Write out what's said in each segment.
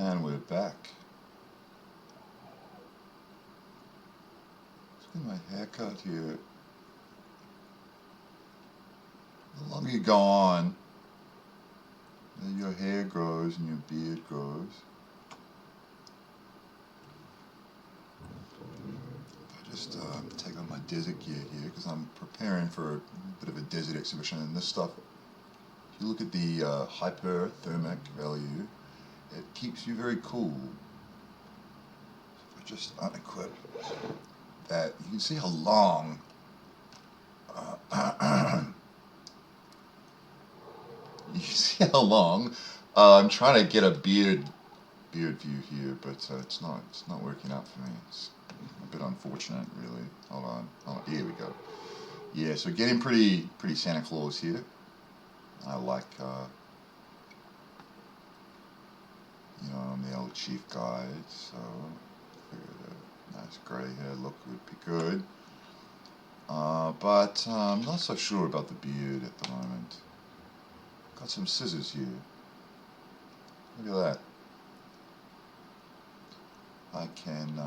And we're back. Let's get my haircut here. The longer you go on, your hair grows and your beard grows. I just take on my desert gear here because I'm preparing for a bit of a desert exhibition, and this stuff, if you look at the hyperthermic value, it keeps you very cool. So if I just unequip that, you can see how long you see how long I'm trying to get a beard view here, but it's not working out for me. It's a bit unfortunate, really. Hold on, here we go. Yeah, so getting pretty Santa Claus here. I like I'm the old chief guy, so I figured a nice grey hair look would be good. But I'm not so sure about the beard at the moment. Got some scissors here. Look at that. I can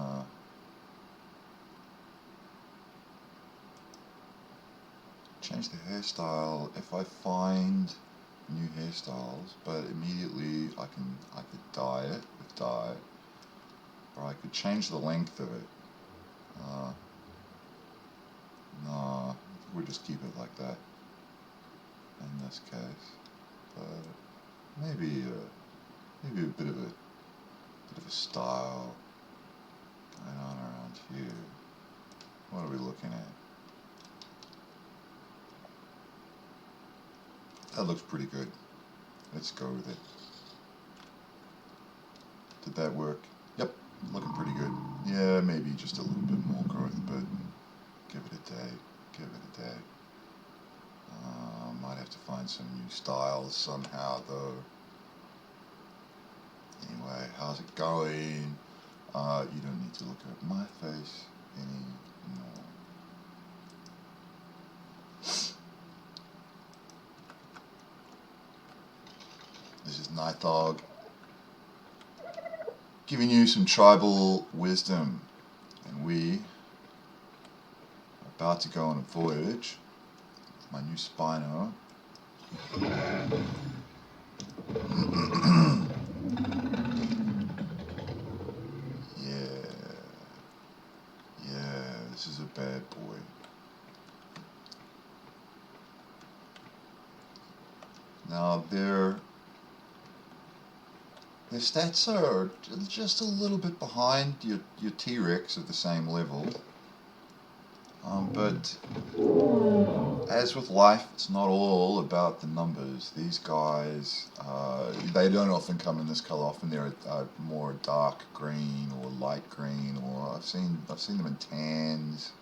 change the hairstyle if I find new hairstyles, but immediately I could dye it with dye, or I could change the length of it. No, we'll just keep it like that in this case. But maybe a bit of a style going on around here. What are we looking at? That looks pretty good. Let's go with it. Did that work? Yep, looking pretty good. Yeah, maybe just a little bit more growth, but give it a day. Give it a day. Might have to find some new styles somehow, though. Anyway, how's it going? You don't need to look at my face anymore. This is Nightdog giving you some tribal wisdom, and we are about to go on a voyage with my new Spino. Yeah, this is a bad boy. Now their stats are just a little bit behind your T-Rex of the same level, but as with life, it's not all about the numbers. These guys, they don't often come in this color. Often they're more dark green or light green, or I've seen them in tans.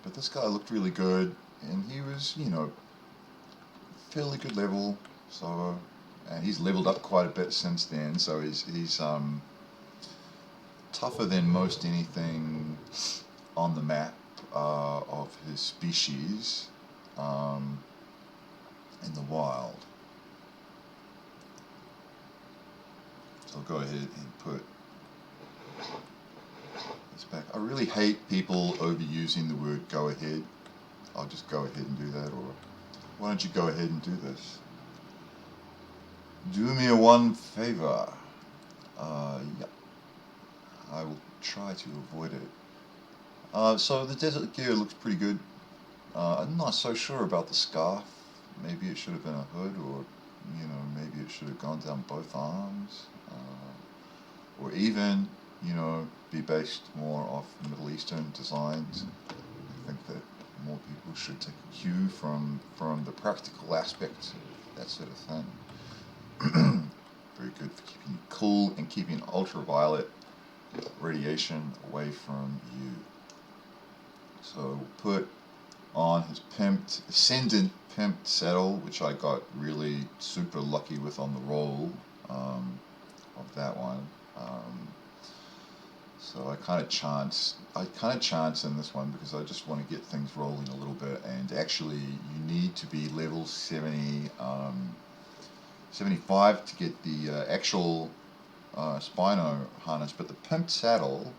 But this guy looked really good, and he was, fairly good level. So, and he's leveled up quite a bit since then. So he's tougher than most anything on the map of his species in the wild. So I'll go ahead and put this back. I really hate people overusing the word go ahead. I'll just go ahead and do that, or why don't you go ahead and do this? Do me a one favor. Yeah. I will try to avoid it. So the desert gear looks pretty good. I'm not so sure about the scarf. Maybe it should have been a hood, or maybe it should have gone down both arms, or even be based more off Middle Eastern designs. I think that more people should take a cue from the practical aspects of that sort of thing. Very good for keeping you cool and keeping ultraviolet radiation away from you. So we'll put on his ascendant pimped saddle, which I got really super lucky with on the roll of that one. So I kind of chance in this one because I just want to get things rolling a little bit, and actually you need to be level 75 to get the actual Spino harness, but the pimped saddle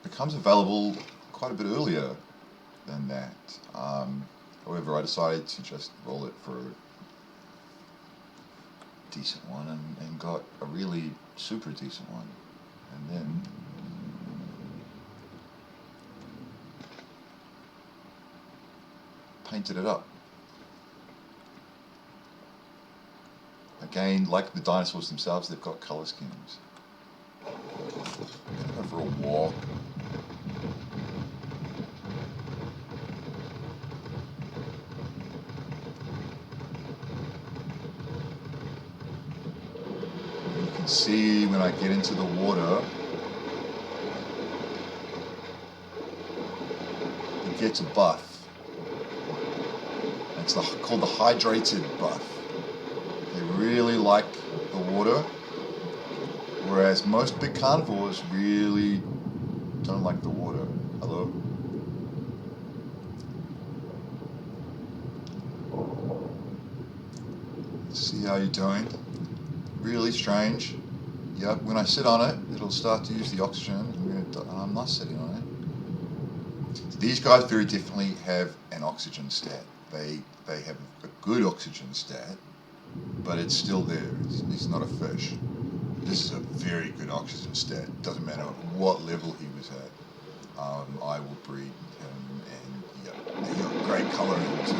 becomes available quite a bit earlier than that. However, I decided to just roll it for a decent one and got a really super decent one. And then painted it up. Again, like the dinosaurs themselves, they've got color schemes. Go for a walk. You can see when I get into the water, it gets a buff. It's called the hydrated buff. They really like the water, whereas most big carnivores really don't like the water. Hello? See how you're doing? Really strange. Yep, when I sit on it, it'll start to use the oxygen. I'm not sitting on it. These guys very definitely have an oxygen stat. They have a good oxygen stat, but it's still there. He's not a fish. This is a very good oxygen stat. Doesn't matter what level he was at. I will breed him, and yeah, he got great color in him too.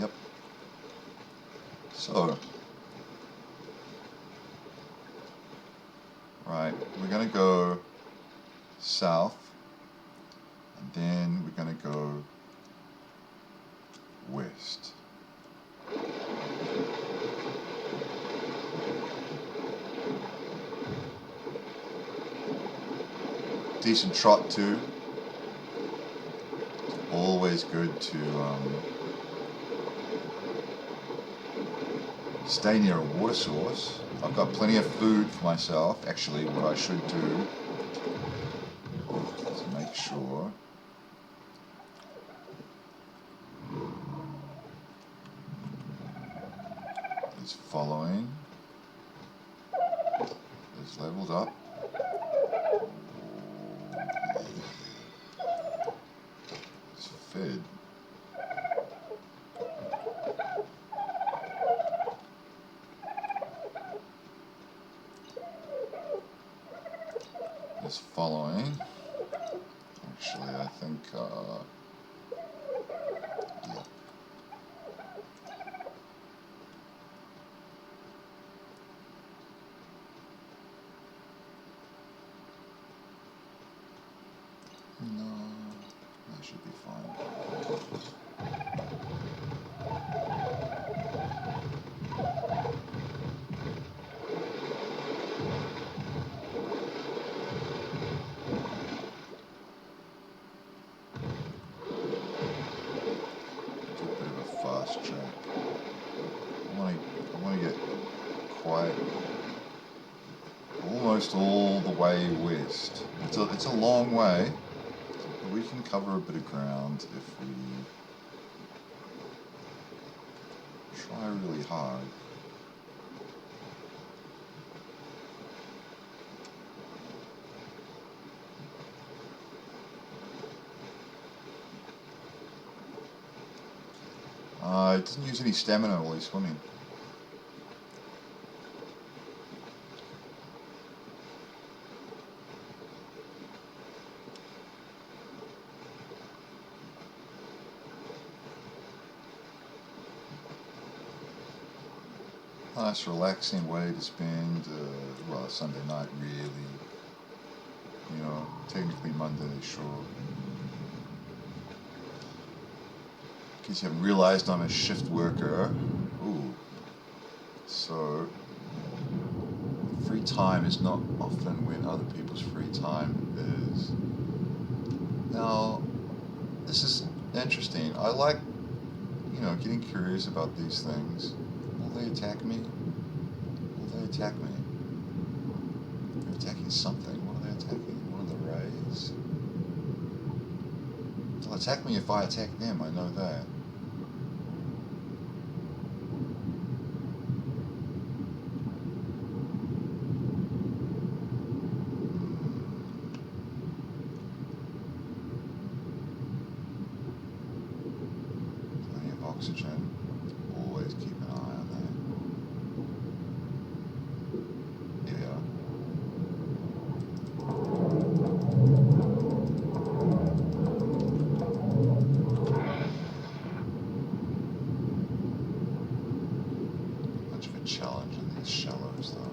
Yep. So, right, we're gonna go south, and then we're gonna go west. Decent trot too. Always good to stay near a water source. I've got plenty of food for myself. Actually, what I should do is make sure it's following. It's leveled up. It's fed. It's following. Actually, I think, yeah. No, that should be fine. Do a bit of a fast track. I want to get quite almost all the way west. It's a long way, but we can cover a bit of ground if we try really hard. It doesn't use any stamina while he's swimming. Nice relaxing way to spend, well, Sunday night really. You know, technically Monday, sure. In case you haven't realized, I'm a shift worker. Ooh. So, free time is not often when other people's free time is. Now, this is interesting. I like, you know, getting curious about these things. Will they attack me? Will they attack me? They're attacking something. What are they attacking? One of the rays? attack me if I attack them, I know that. Plenty of oxygen. Always keep an eye on that. Here we are. Much of a challenge in these shallows, though.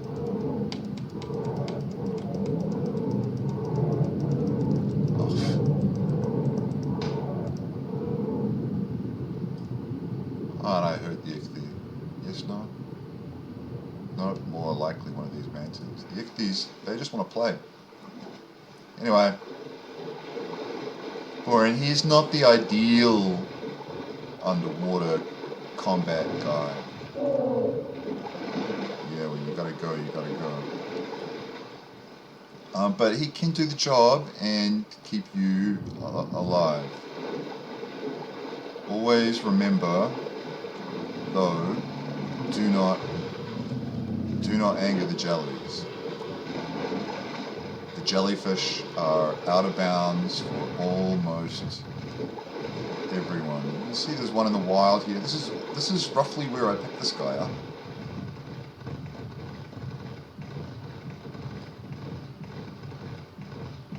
Oh, and I heard the ichthy. Yes, no? No, more likely one of these mantids. The ichthys, they just want to play. Anyway. Boring, he's not the ideal underwater combat guy. Yeah, well, you gotta go, you gotta go. But he can do the job and keep you alive. Always remember, though, do not anger the jellies. The jellyfish are out of bounds for almost everyone. You see there's one in the wild here. This is roughly where I picked this guy up.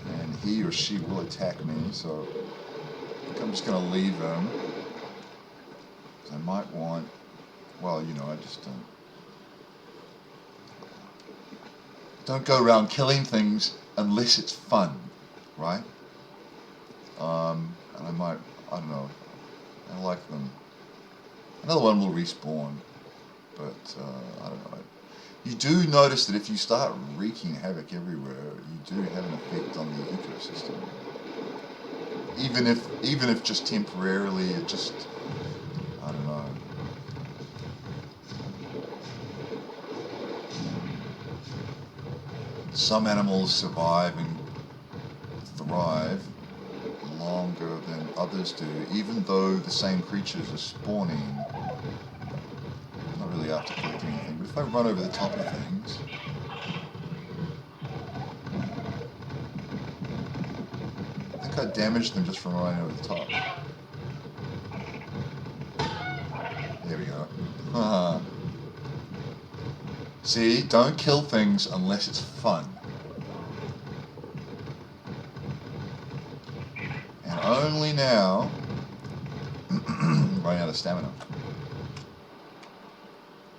And he or she will attack me, so I think I'm just going to leave him. Because I might want, well, you know, I just don't go around killing things unless it's fun, right? And I don't know, I like them. Another one will respawn, but I don't know. You do notice that if you start wreaking havoc everywhere, you do have an effect on the ecosystem. Even if just temporarily, it just, I don't know. Some animals survive and thrive longer than others do, even though the same creatures are spawning. I'm not really after collecting anything, but if I run over the top of things, I think I damaged them just from running over the top. There we go. See, don't kill things unless it's fun. And only now, I'm running out of stamina.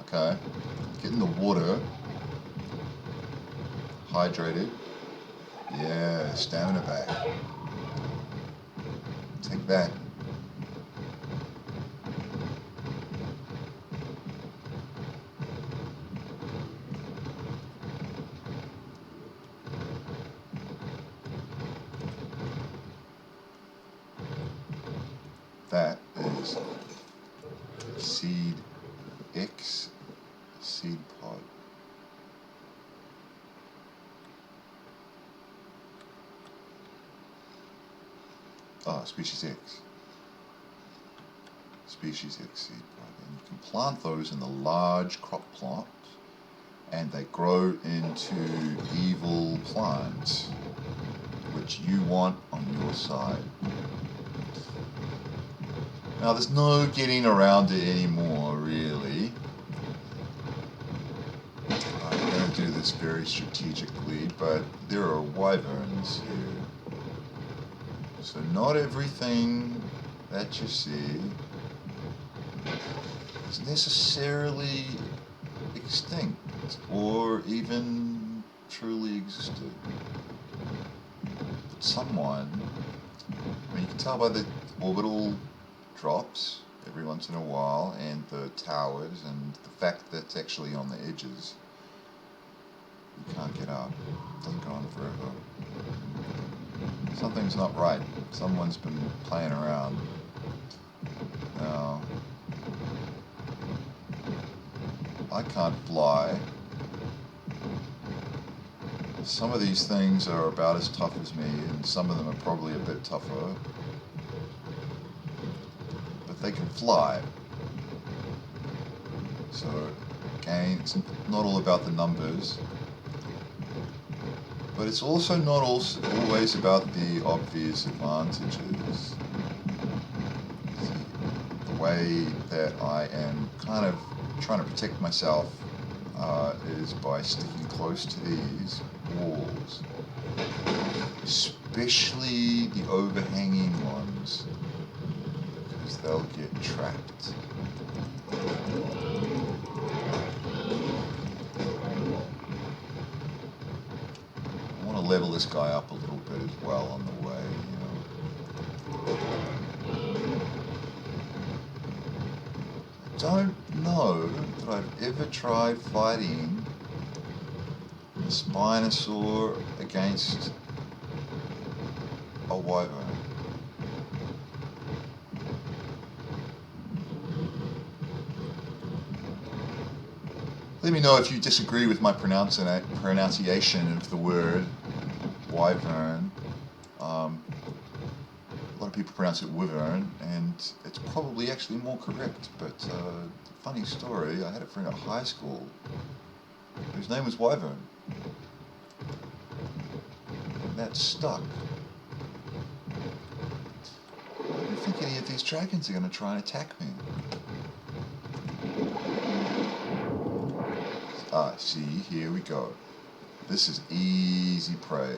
Okay, get in the water, hydrated. Yeah, stamina back. Take that. That is seed X seed pod. Ah, species X. Species X seed pod. And you can plant those in the large crop plot, and they grow into evil plants, which you want on your side. Now, there's no getting around it anymore, really. I'm going to do this very strategically, but there are wyverns here. So not everything that you see is necessarily extinct or even truly existed. But someone, I mean, you can tell by the orbital drops every once in a while, and the towers, and the fact that it's actually on the edges. You can't get up. It doesn't go on forever. Something's not right. Someone's been playing around. Now, I can't fly. Some of these things are about as tough as me, and some of them are probably a bit tougher. but they can fly. So again, it's not all about the numbers, but it's also not always about the obvious advantages. The way that I am kind of trying to protect myself is by sticking close to these walls, especially the overhanging ones, because they'll get trapped. I want to level this guy up a little bit as well on the way, I don't know that I've ever tried fighting a Spinosaur against a wyvern. Let me know if you disagree with my pronunciation of the word wyvern. A lot of people pronounce it wyvern, and it's probably actually more correct, but funny story, I had a friend at high school whose name was Wyvern. And that stuck. I don't think any of these dragons are going to try and attack me. Ah, see, here we go. This is easy prey.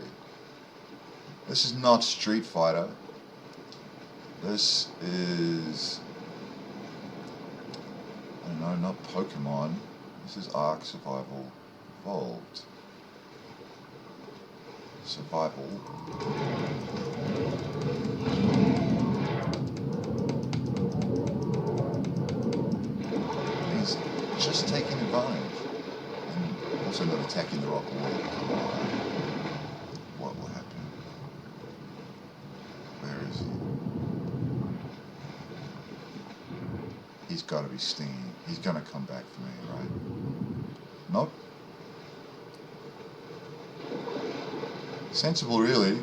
This is not Street Fighter. This is, I don't know, not Pokemon. This is Ark Survival Evolved. Survival. He's just taking advantage. And also not attacking the rock wall. What will happen? Where is he? He's got to be stinging. He's going to come back for me, right? Nope. Sensible, really.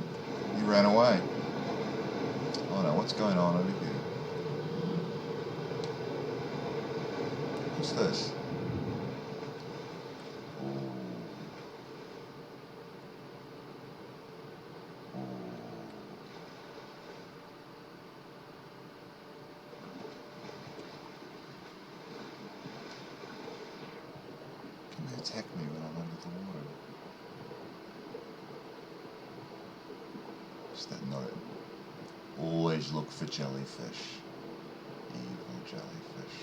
He ran away. Oh no, what's going on over here? What's this? Attack me when I'm under the water. What's that note? Always look for jellyfish. Evil jellyfish.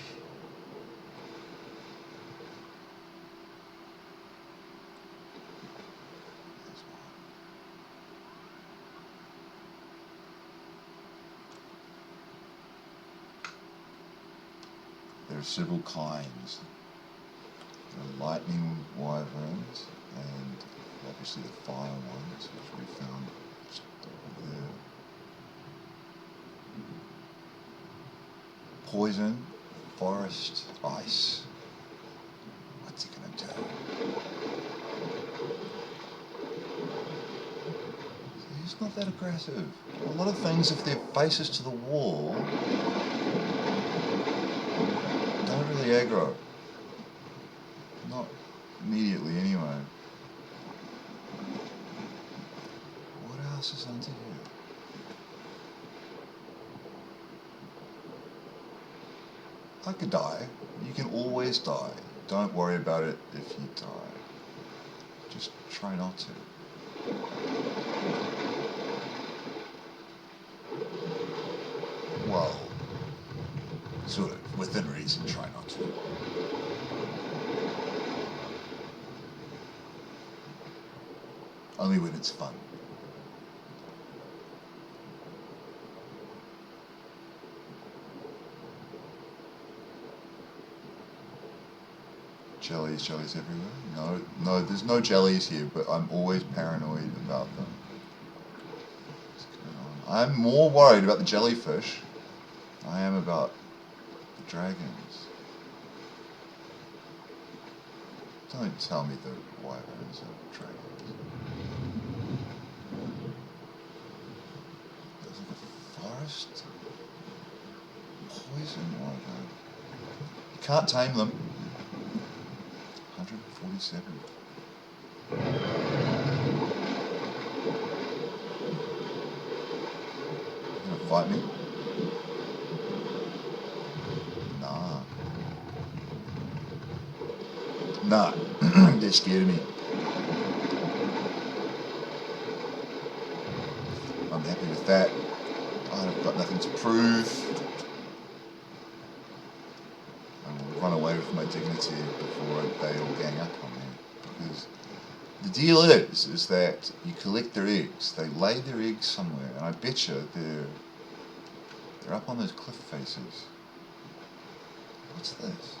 There's one. There are several kinds. The lightning wyverns, and obviously the fire ones, which we found just over there. Poison, forest, ice. What's he gonna do? He's not that aggressive. A lot of things, if they're faces to the wall, don't really aggro. Not immediately, anyway. What else is under here? I could die. You can always die. Don't worry about it if you die. Just try not to. Well, sort of, within reason, try not to. Only when it's fun. Jellies everywhere? No, there's no jellies here, but I'm always paranoid about them. What's going on? I'm more worried about the jellyfish than I am about the dragons. Don't tell me the wyverns are dragons. There's like a forest. poison wyvern. You can't tame them. 147. You gonna fight me? Nah. Nah. They're scared of me. I'm happy with that. I've got nothing to prove. I will run away with my dignity before they all gang up on me. Because the deal is that you collect their eggs. They lay their eggs somewhere, and I bet you they're up on those cliff faces. What's this?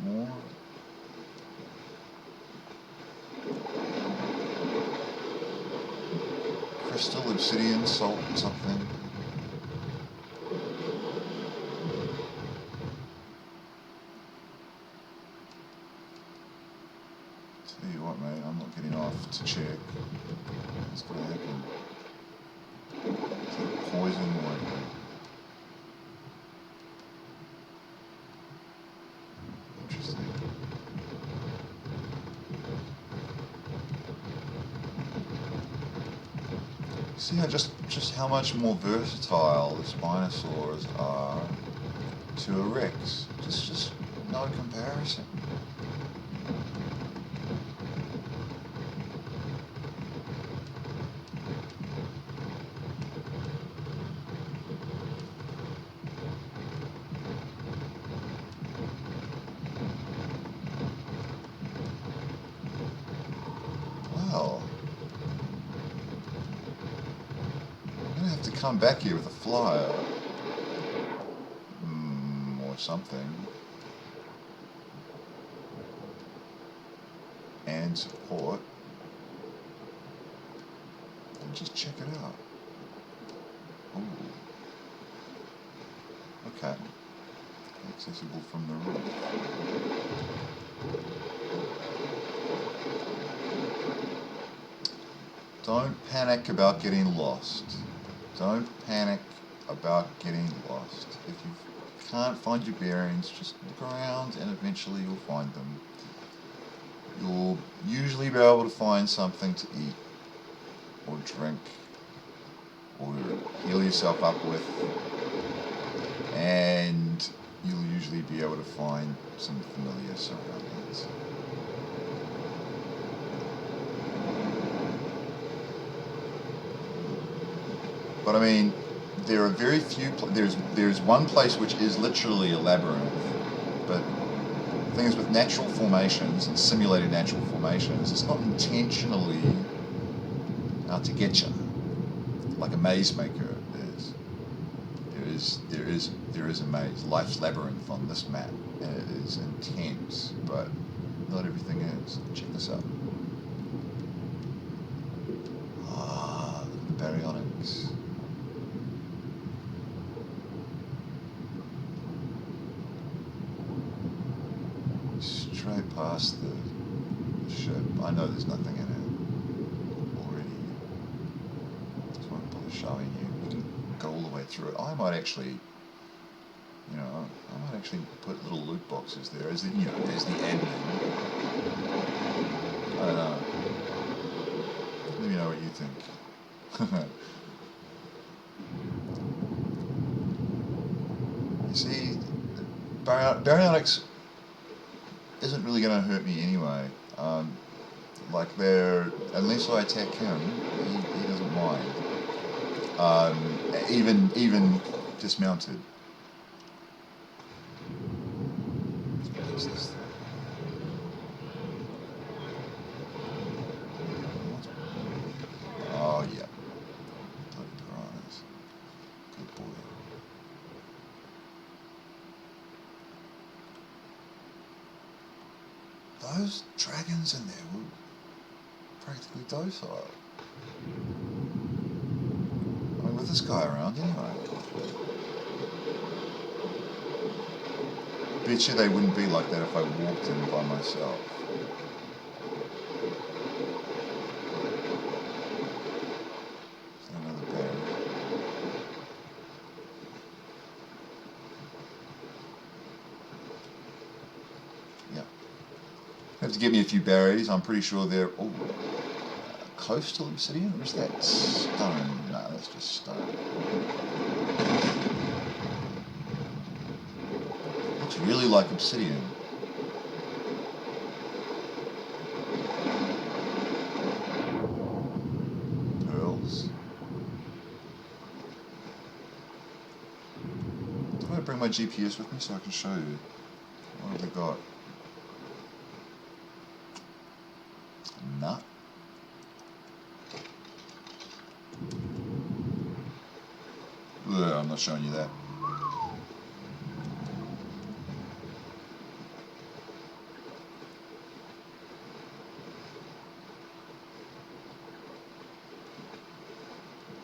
More. Crystal, obsidian, salt, something. Tell you what, mate, I'm not getting off to check. What's going to happen? Is that poison wyvern? Interesting. See how just how much more versatile the Spinosaurs are to a Rex. Just no comparison. Wow. I'm gonna have to come back here with a flyer. Or something. And support. And just check it out. Ooh. Okay. Accessible from the roof. Don't panic about getting lost. Don't panic about getting lost. If you can't find your bearings, just look around and eventually you'll find them. You'll usually be able to find something to eat or drink or heal yourself up with, and you'll usually be able to find some familiar surroundings. But I mean, there are very few. There's one place which is literally a labyrinth. But the thing is, with natural formations and simulated natural formations, it's not intentionally out to get you, like a maze maker is. There is a maze, life's labyrinth on this map, and it is intense. But not everything is. Check this out. Ah, the baryonyx. Straight past the ship. I know there's nothing in it already. That's why I'm showing you. You can go all the way through it. I might actually, put little loot boxes there as the admin. I don't know. Let me know what you think. You see, baryonyx isn't really going to hurt me anyway. Unless I attack him, he doesn't mind. Even dismounted. What's this thing? Oh yeah, bloody piranhas. Good boy. Those dragons in there were practically docile. I mean, with this guy around anyway. Bet you they wouldn't be like that if I walked in by myself. Is that another barrier? Have to get me a few berries. I'm pretty sure they're coastal obsidian, or is that stone? No, that's just stone. Looks really like obsidian. Pearls. I'm going to bring my GPS with me so I can show you. What have they got? Nut. Ugh, I'm not showing you that.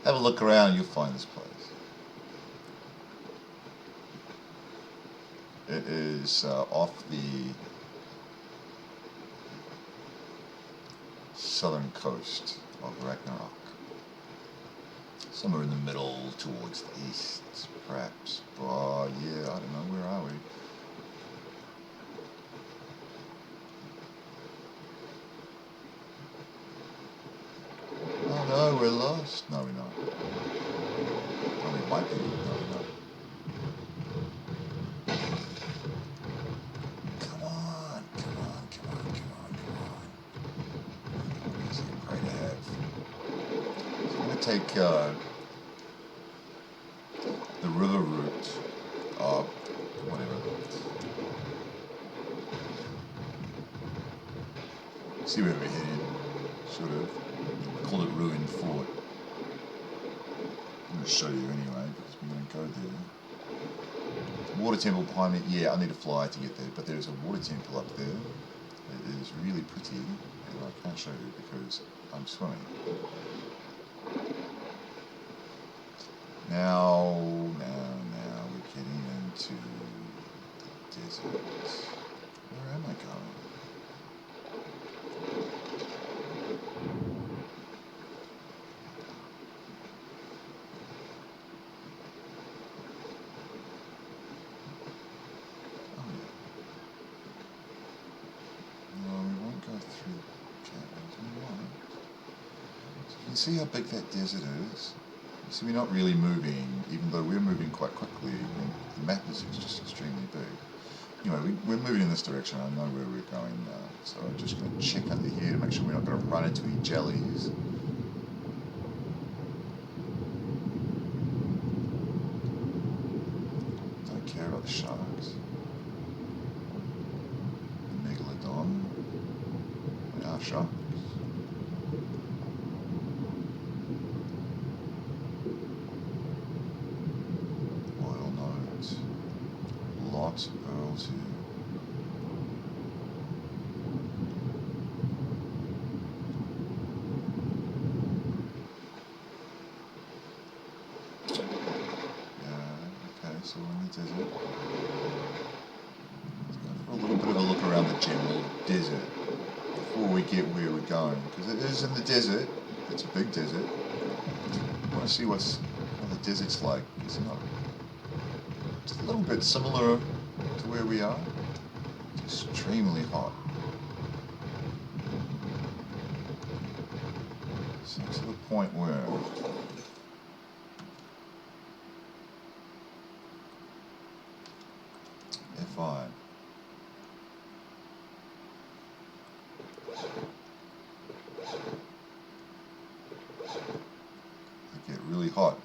Have a look around and you'll find this place. It is off the southern coast of Ragnarok. Somewhere in the middle towards the east, perhaps. Oh, yeah, I don't know, where are we? Oh no, we're lost. No, we're not. Oh, we might be. No, we're not. Come on, come on, come on, come on, come on. Easy and pray to have. So I'm going to take the river route, whatever. See where we're headed, sort of. Call it Ruined Fort. I'm going to show you anyway, because we're going to go there. Water temple behind me, yeah, I need to fly to get there, but there's a water temple up there. It is really pretty, and I can't show you because I'm swimming. Now we're getting into the desert. Where am I going? Oh yeah. No, we won't go through caverns. We won't. So you can see how big that desert is. So we're not really moving, even though we're moving quite quickly. The map is just extremely big. Anyway, we're moving in this direction. I know where we're going now. So I'm just going to check under here to make sure we're not going to run into any jellies. Don't care about the sharks. The megalodon. They are sharks. Lots of pearls here. Yeah, okay, so we're in the desert. Let's go for a little bit of a look around the general desert before we get where we're going, because it is in the desert. It's a big desert. I want to see what the desert's like. It's not. It's a little bit similar to where we are. It's extremely hot. So to the point where if I get really hot,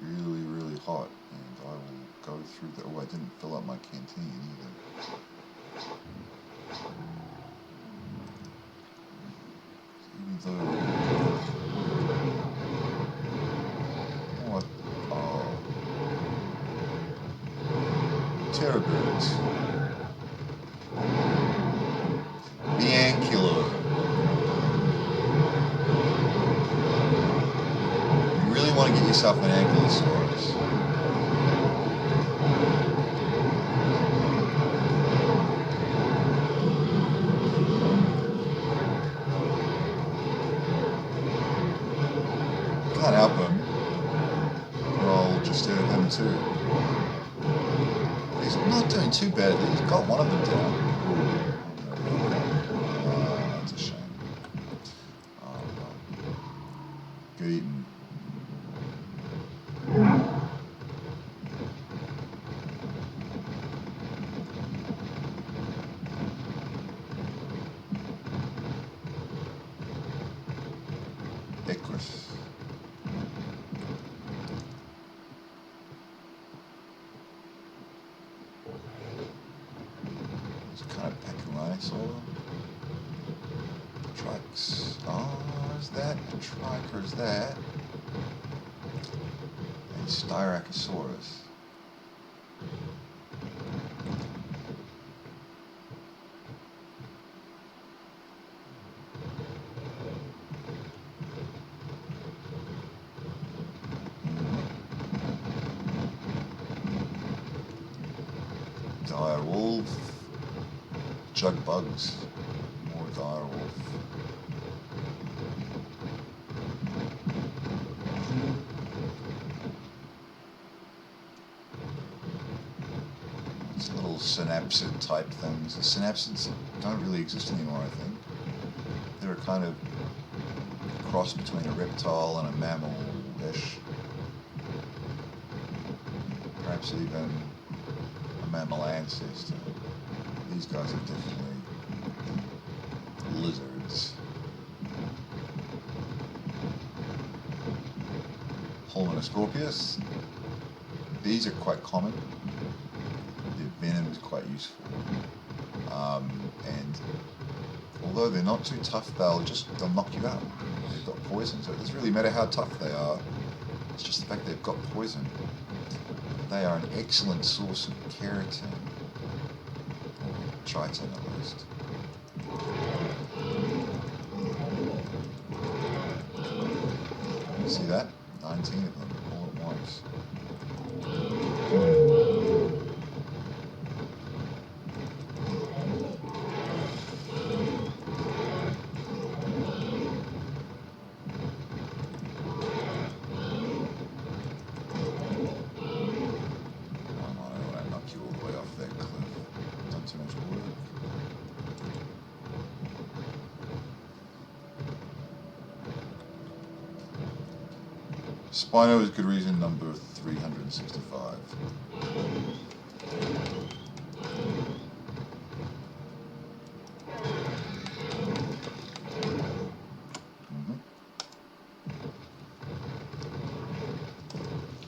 really hot, and I will go through the, oh, I didn't fill up my canteen either. Even though, what, oh, terror birds, the ankylo. You really want to get yourself an ankylosaurus. Can't help him, or I'll just hurt him too. He's not doing too badly, he's got one of them down. Good eating. Equus. It's kind of Pachyrhinosaur. Trikes. Oh, is that a trike or is that a Styracosaurus? Dire wolf. Jug bugs. More dire wolf. It's little synapsid type things. The synapsids don't really exist anymore, I think. They're a kind of cross between a reptile and a mammal-ish. Perhaps even a mammal ancestor. These guys are definitely lizards. Pulmonoscorpius. These are quite common. Their venom is quite useful. And although they're not too tough, they'll knock you out. They've got poison, so it doesn't really matter how tough they are. It's just the fact they've got poison. They are an excellent source of keratin, or chitin at least. See that? 19 of them all at once. Spino is good reason number 365.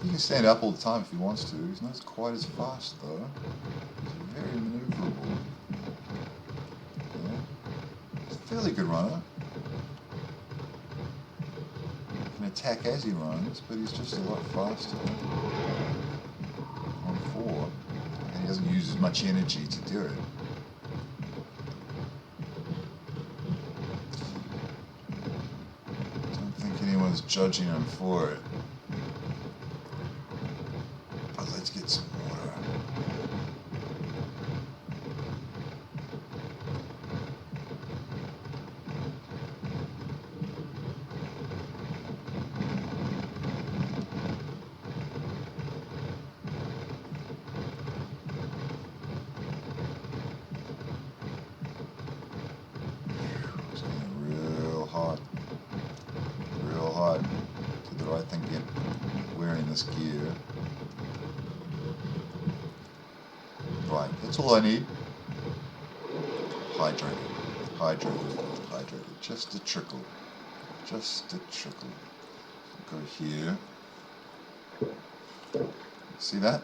He can stand up all the time if he wants to. He's not quite as fast though. He's very maneuverable. Yeah. He's a fairly good runner. Attack as he runs, but he's just a lot faster on 4, and he doesn't use as much energy to do it. I don't think anyone's judging him for it. But let's get some water. Did the right thing wearing this gear. Right, that's all I need. Hydrated, hydrated, hydrated. Just a trickle. Just a trickle. Go here. See that?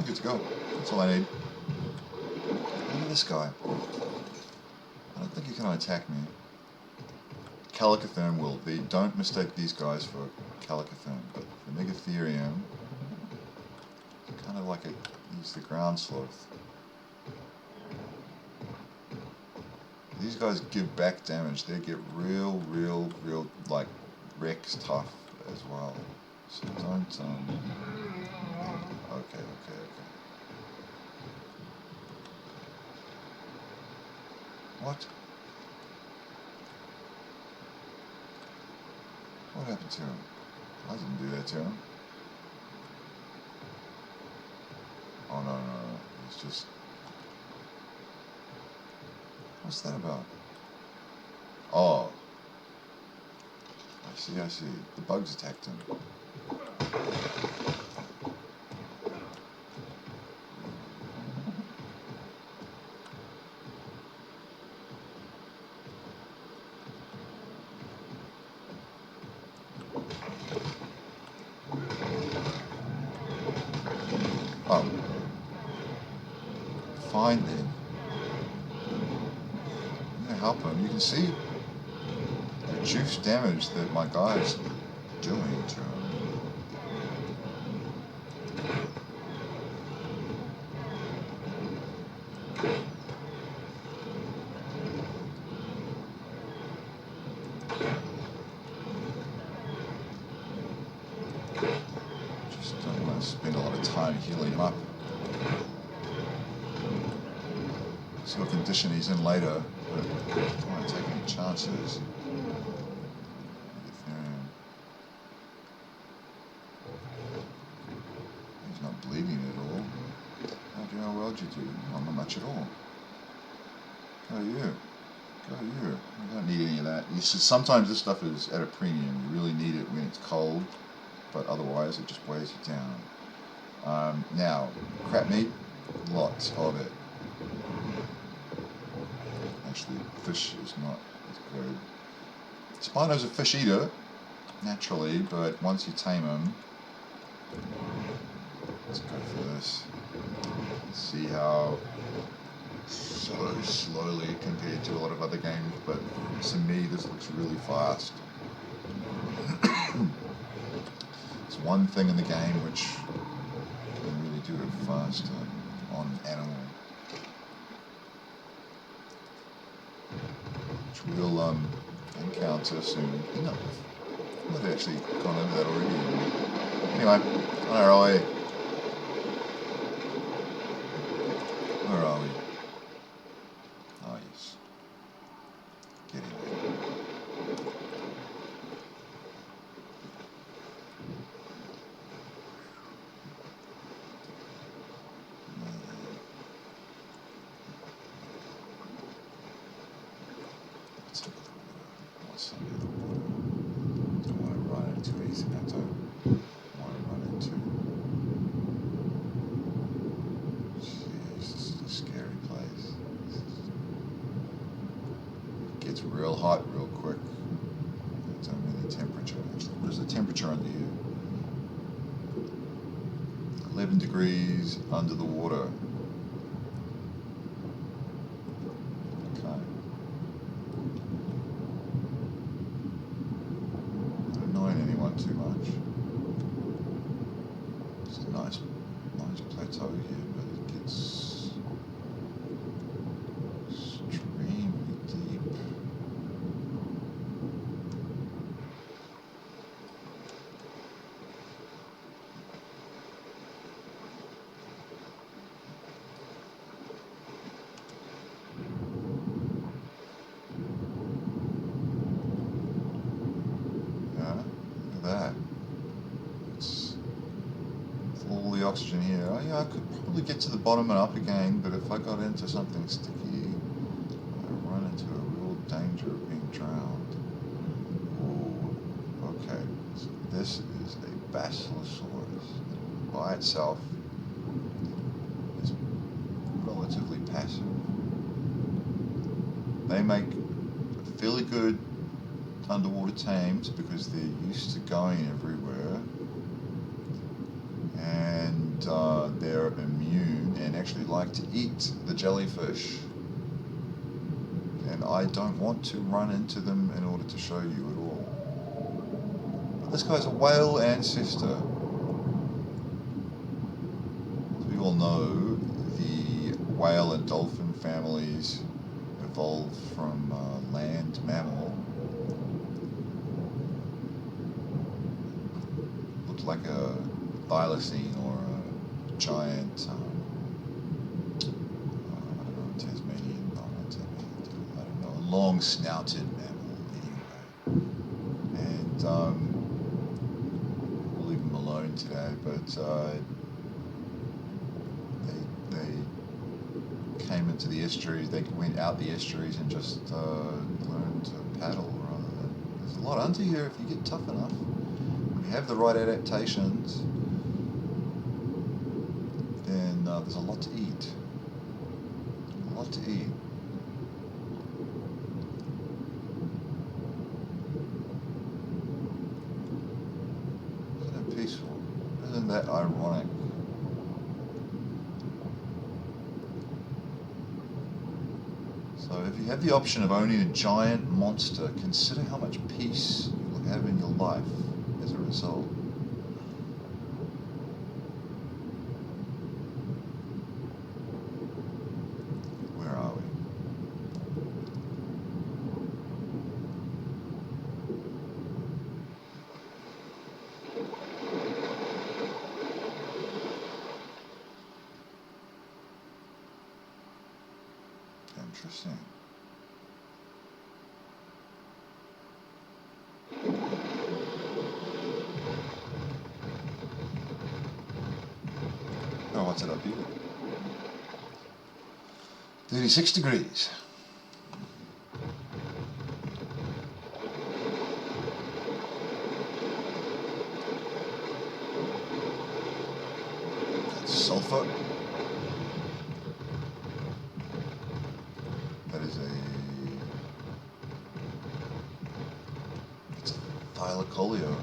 Good to go. That's all I need. Look at this guy. I don't think he can attack me. Calicotherium will. Don't mistake these guys for Calicotherium, but for Megatherium, kind of like he's the ground sloth. These guys give back damage. They get real, like, Rex tough as well. So don't, okay. What? What happened to him? I didn't do that to him. Oh, no. He's just... What's that about? Oh. I see. The bugs attacked him. Oh. Fine then. I'm gonna help him. You can see the juice damage that my guy's doing to him. Just don't want to spend a lot of time healing him up. See what condition he's in later, but don't want to take any chances. He's not bleeding at all. How do you know how well you do? Oh, not much at all. Go you. Go you. You don't need any of that. Sometimes this stuff is at a premium. You really need it when it's cold, but otherwise it just weighs you down. Now, crab meat, lots of it. Actually, fish is not as good. Spino's a fish eater, naturally, but once you tame him, let's go for this. See how so slowly compared to a lot of other games, but to me this looks really fast. It's one thing in the game which can really do it faster on animal. Which we'll encounter soon. No, I've actually gone over that already. Anyway, where are we? Where are we? Oh yes. Getting there. Let's look at the water. What's under the water? Don't want to run into easy. I don't want to run into. Jeez, this is a scary place. It gets real hot real quick. It's only the temperature. Actually, what is the temperature under here? 11 degrees under the water. Okay. Not annoying anyone too much. It's a nice plateau here, but it gets extremely deep. That. It's all the oxygen here. Oh, yeah, I could probably get to the bottom and up again, but if I got into something sticky, I'd run into a real danger of being drowned. Ooh, okay. So this is a basilosaurus. By itself is relatively passive. They make fairly good underwater tames because they're used to going everywhere, and they're immune and actually like to eat the jellyfish, and I don't want to run into them in order to show you at all. But this guy's a whale ancestor. As we all know, the whale and dolphin families evolved from land mammal. Like a thylacine or a giant, I don't know, Tasmanian, I don't know, a long-snouted mammal anyway. And we'll leave them alone today, but they came went to the estuaries, they went out the estuaries and just learned to paddle rather than... There's a lot under here if you get tough enough. If you have the right adaptations, then there's a lot to eat. A lot to eat. Isn't it peaceful? Isn't that ironic? So if you have the option of owning a giant monster, consider how much peace you will have in your life as a result. Where are we? Interesting. Oh, what's it up here? 36 degrees. That's sulfur. That is it's a thylacoleo.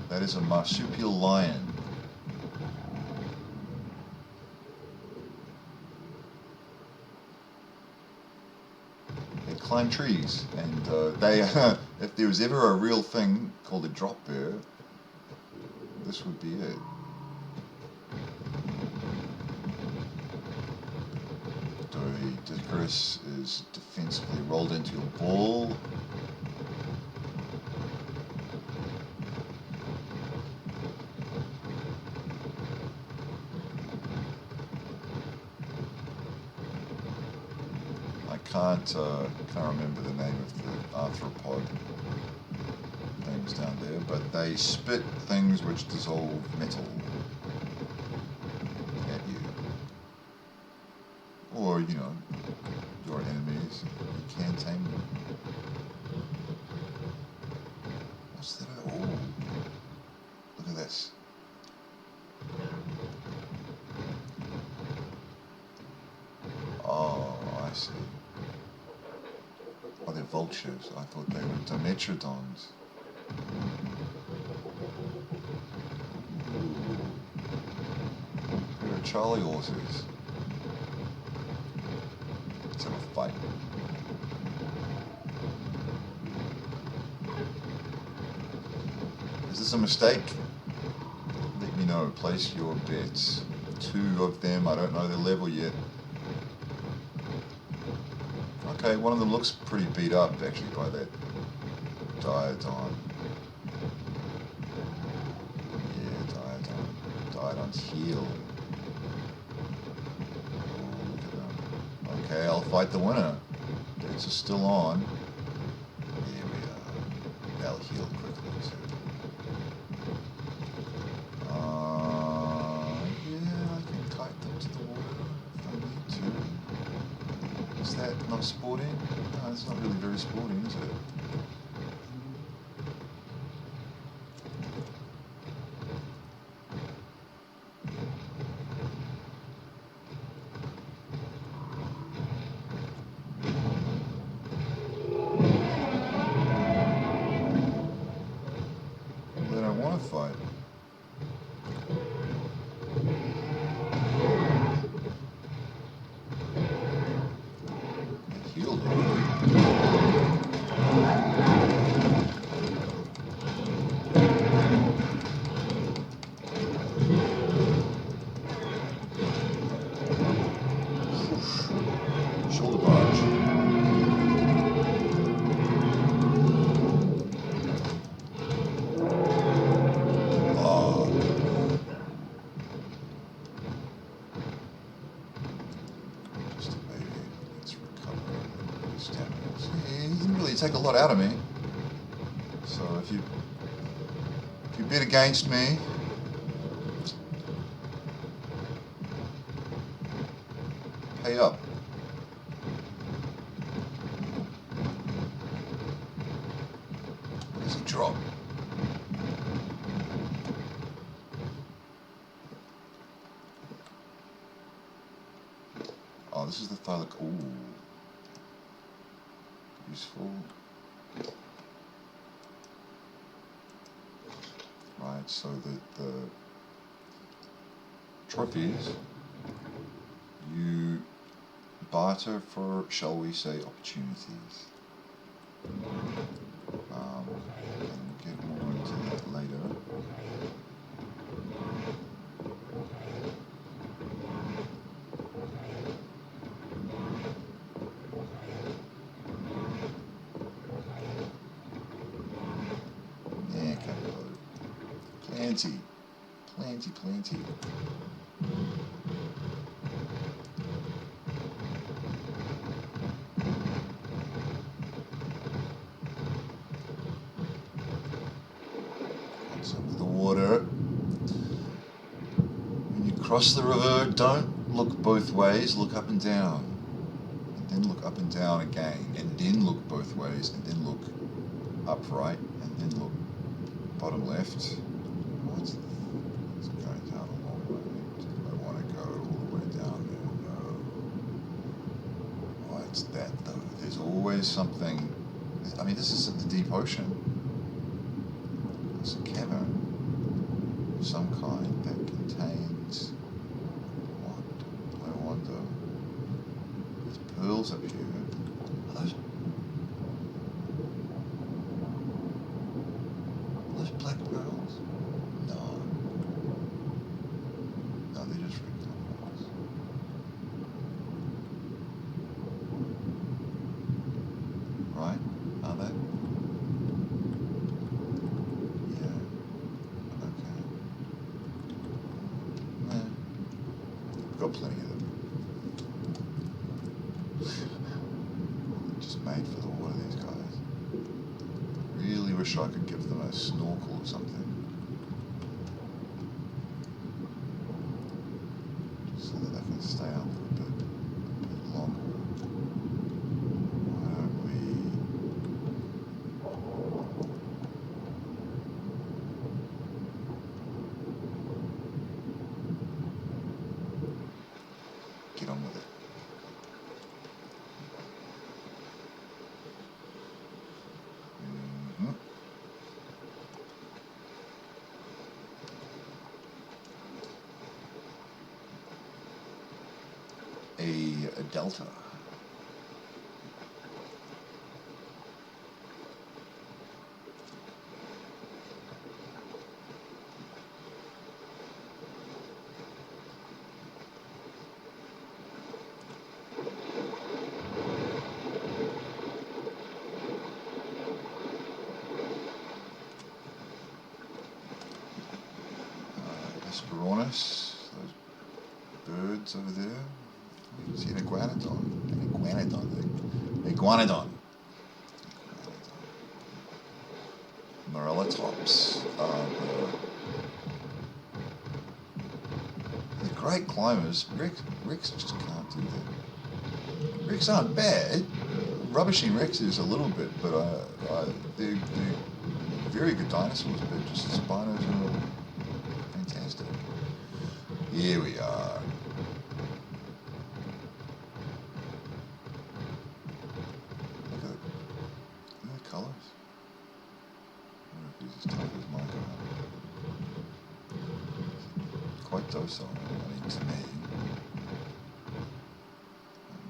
That is a marsupial lion. They climb trees, and they, if there was ever a real thing called a drop bear, this would be it. Dicurus is defensively rolled into your ball. I can't remember the name of the arthropod things down there, but they spit things which dissolve metal at you. Or, you know, your enemies, you can tame them. What's that? Oh, look at this. Oh, I see. Oh, they're vultures. I thought they were dimetrodons. There are Charlie horses. Let's have a fight. Is this a mistake? Let me know. Place your bets. 2 of them, I don't know their level yet. Okay, one of them looks pretty beat up actually by that diodon. Yeah, diodon. Diodon's heel. Oh, look at them. Okay, I'll fight the winner. Bets are still on. Here we are. They'll heal quickly too. Yeah, I can kite them to the water if I need to. Is that not sporting? No, it's not really very sporting, is it? They don't want to fight. They healed them. Shoulder barge. Just a baby. Let's recover his stamina. See, he didn't really take a lot out of me. So if you bet against me, pay up. drop. Oh, this is the thylac. Ooh. Useful. Right, so the trophies you barter for, shall we say, opportunities. And we'll get more into that later. Yeah, plenty. Some of the water. When you cross the river, don't look both ways, look up and down. And then look up and down again, and then look both ways, and then look upright, and then look bottom left. It's going down a long way. I want to go all the way down there. No. Oh, it's that though. There's always something. I mean, this is the deep ocean. It's a cavern of some kind that contains what? I wonder. There's pearls up here. Are those black pearls? No. No, they're just regular pearls. Right? Are they? Yeah. Okay. Nah. We've got plenty of them. Just made for the water, these guys. Really wish I could give them a snorkel or something. So that they can stay up for a bit longer. Why don't we... get on with it. A delta. Hesperornis, those birds over there. You see an iguanodon. Iguanodon. Morellatops. They're great climbers. Rex just can't do that. Rex aren't bad. Rubbishing Rex is a little bit, but they're very good dinosaurs, but just the spinos are fantastic. Here we are. Look at the colours. I wonder if he's as tough as my guy. Quite docile, I mean, to me.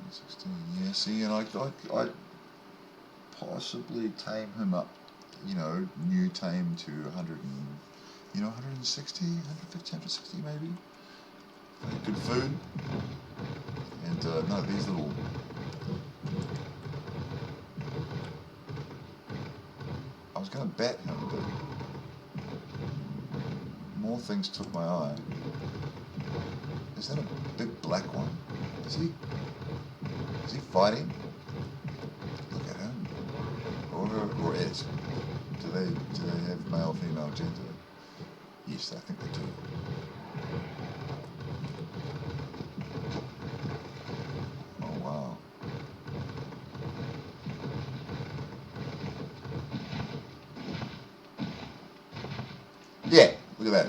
16, yeah, see, and I'd possibly tame him up, new tame to 100 and, 160, 150, 160 maybe. Good food. And, no, these little... I was going to bet him, but more things took my eye. Is that a big black one? Is he fighting? Look at him. Or it. Do they have male, female gender? Yes, I think they do. Oh wow. Yeah, look at that.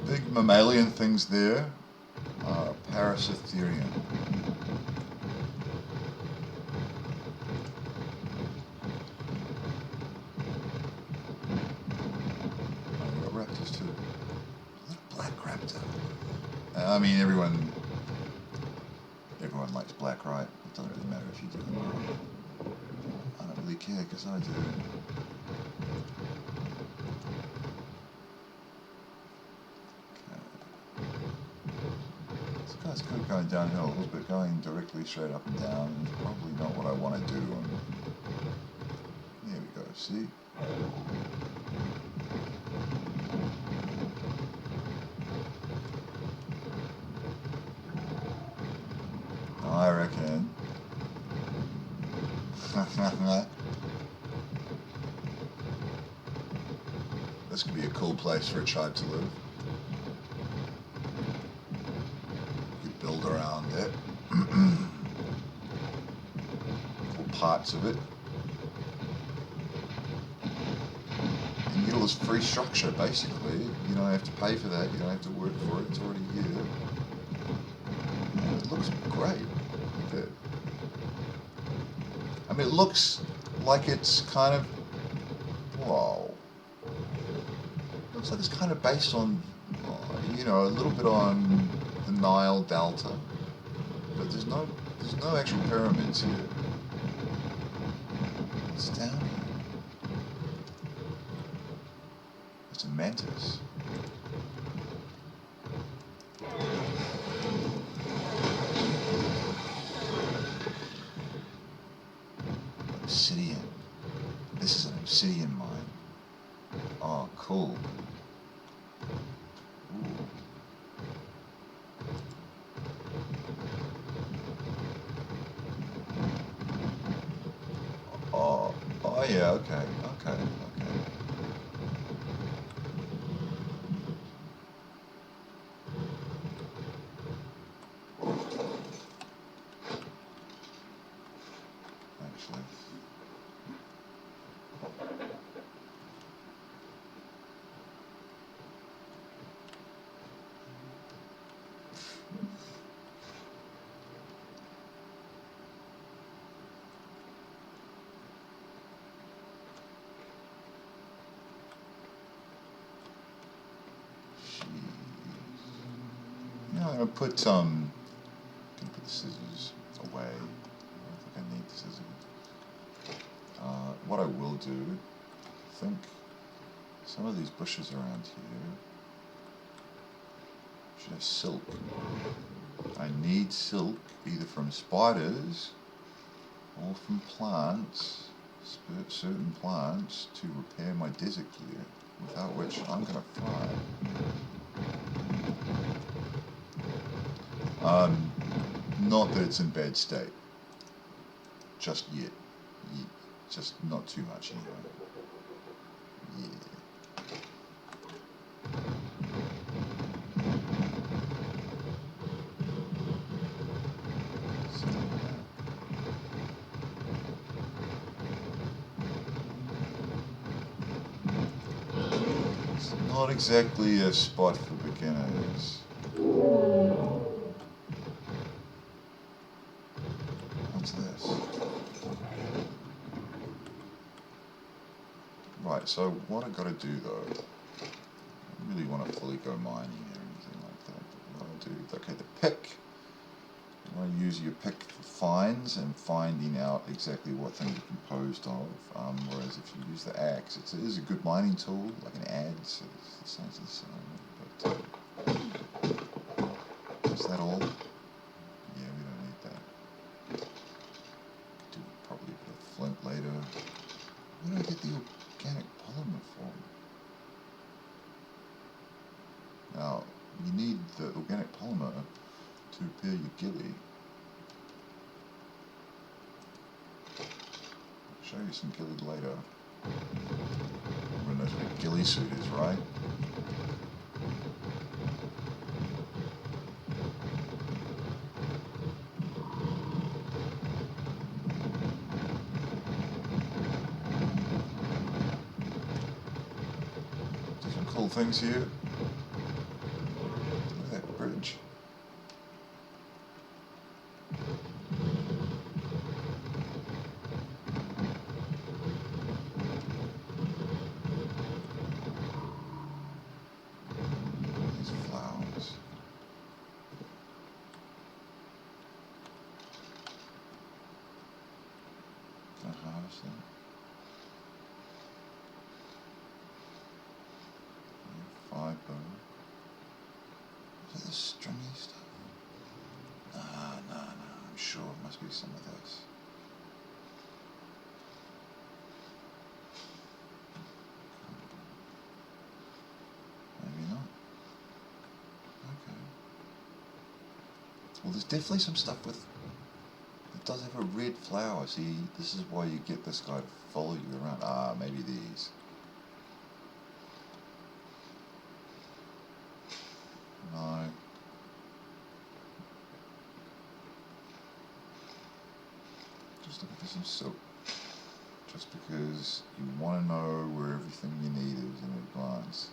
Big mammalian things there are Parasitherian. Oh, we've got raptors too. A black raptor. I mean, everyone likes black, right? It doesn't really matter if you do or not. I don't really care because I do. This guy's good going downhill, but going directly straight up and down is probably not what I want to do. There we go, see? I reckon. This could be a cool place for a tribe to live. You could build around it. Or parts of it. And you get all this free structure, basically. You don't have to pay for that. You don't have to work for it. It's already here. And it looks great. Look at it. I mean, it looks like it's kind of... Whoa. Looks like it's kind of based on, you know, a little bit on the Nile Delta, but there's no actual pyramids here. What's down here? It's a mantis. Obsidian. This is an obsidian mine. Oh, cool. Oh yeah, okay. Actually. You know, I'm gonna put the scissors away. I don't think I need the scissors. What I will do, I think some of these bushes around here should have silk. I need silk either from spiders or from plants, certain plants, to repair my desert gear, without which I'm gonna fry. Not that it's in bad state, just yet. Just not too much anyway. Yeah. So, it's not exactly a spot for beginners. What's this? Right, so what I gotta do though, I don't really want to fully go mining or anything like that, but what I'll do, okay, the pick, I use your pick for finds and finding out exactly what things are composed of. Whereas if you use the axe, it is a good mining tool, like an adze. It's the same. But is that all? Yeah, we don't need that. Do probably a bit of flint later. Where do I get the organic polymer from? Now, you need the organic polymer to repair your ghillie. I'll show you some ghillie later. Everyone knows what a ghillie suit is, right? Some cool things here. Look at that bridge. These flowers. Can I harvest them? Fiber. Is it the stringy stuff? No, I'm sure it must be some of this. Maybe not. Okay. Well, there's definitely some stuff with... It does have a red flower. See, this is why you get this guy to follow you around. Ah, maybe these. No. Just looking for some silk. Just because you want to know where everything you need is in advance.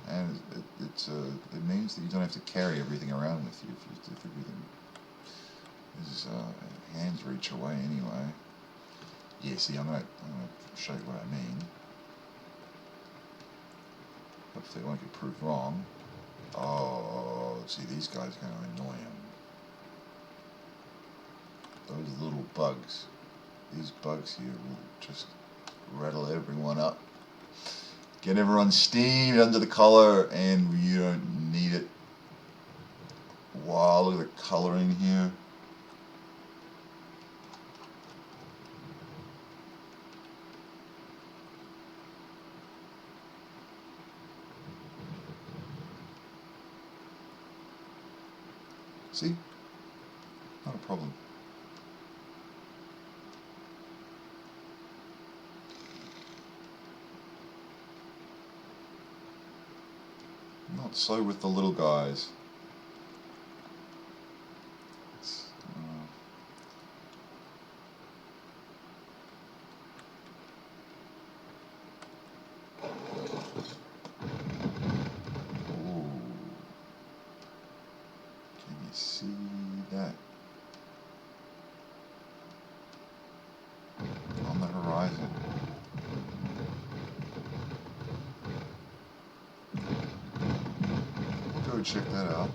And it means that you don't have to carry everything around with you if everything is hand's reach away anyway. Yeah, see, I'm gonna show you what I mean. Hopefully I won't get proved wrong. Oh, see, these guys are going to annoy him. Those little bugs. These bugs here will just rattle everyone up. Get everyone steamed under the collar, and you don't need it. Wow, look at the coloring here. See? Not a problem. Not so with the little guys. See that on the horizon. We'll go check that out.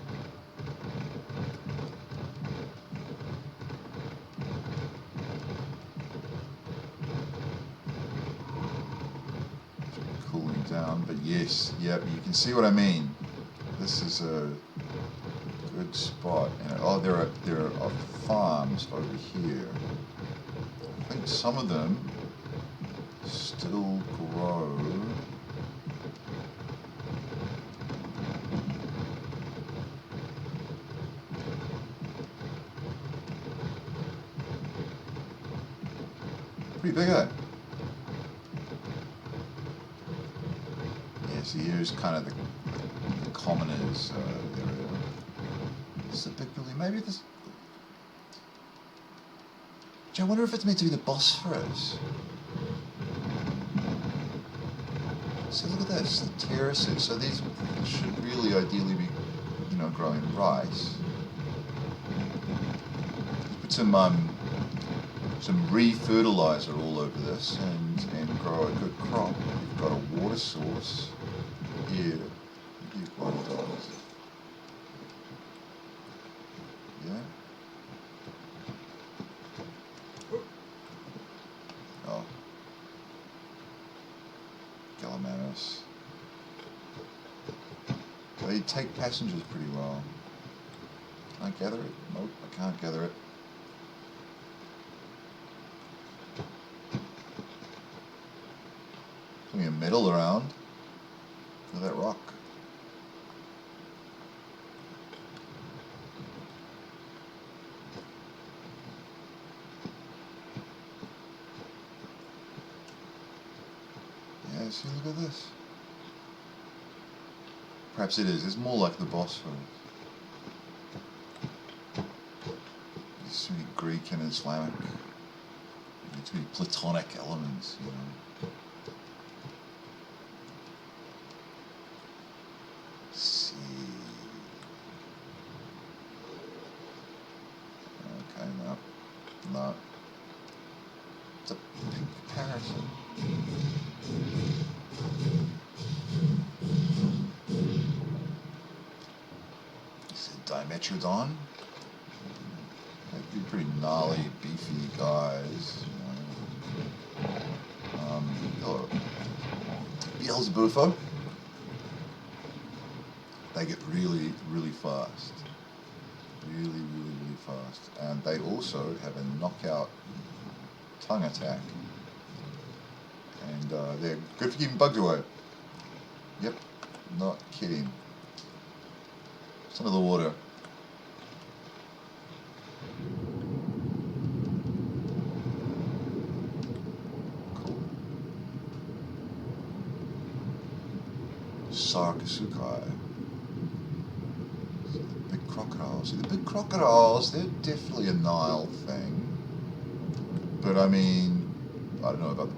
Cooling down, but yes, yep, you can see what I mean. This is a good spot. And oh, there are farms over here. I think some of them still grow. Pretty big, eh? Yeah, see, here's kind of the commoners area. Particularly, maybe this. Gee, I wonder if it's meant to be the Bosphorus. So look at this, the terraces. So these should really ideally be, growing rice. Put some re-fertilizer all over this and grow a good crop. You've got a water source here. Yeah. they take passengers pretty well. Can I gather it? Nope, I can't gather it. Plenty of metal around. Look at that rock. Yeah, see, look at this. Perhaps it is. It's more like the Bosphorus. There's too many Greek and Islamic, too many Platonic elements, you know. Let's see. Okay, no. No. It's a big comparison. Dimetrodon. They'd be pretty gnarly, beefy guys. You know. Beelzebufo. They get really, really fast. Really, really, really fast. And they also have a knockout tongue attack. And they're good for keeping bugs away. Yep, not kidding. Some of the water. Cool. Sarcosuchi. See the big crocodiles. See the big crocodiles, they're definitely a Nile thing. But I mean, I don't know about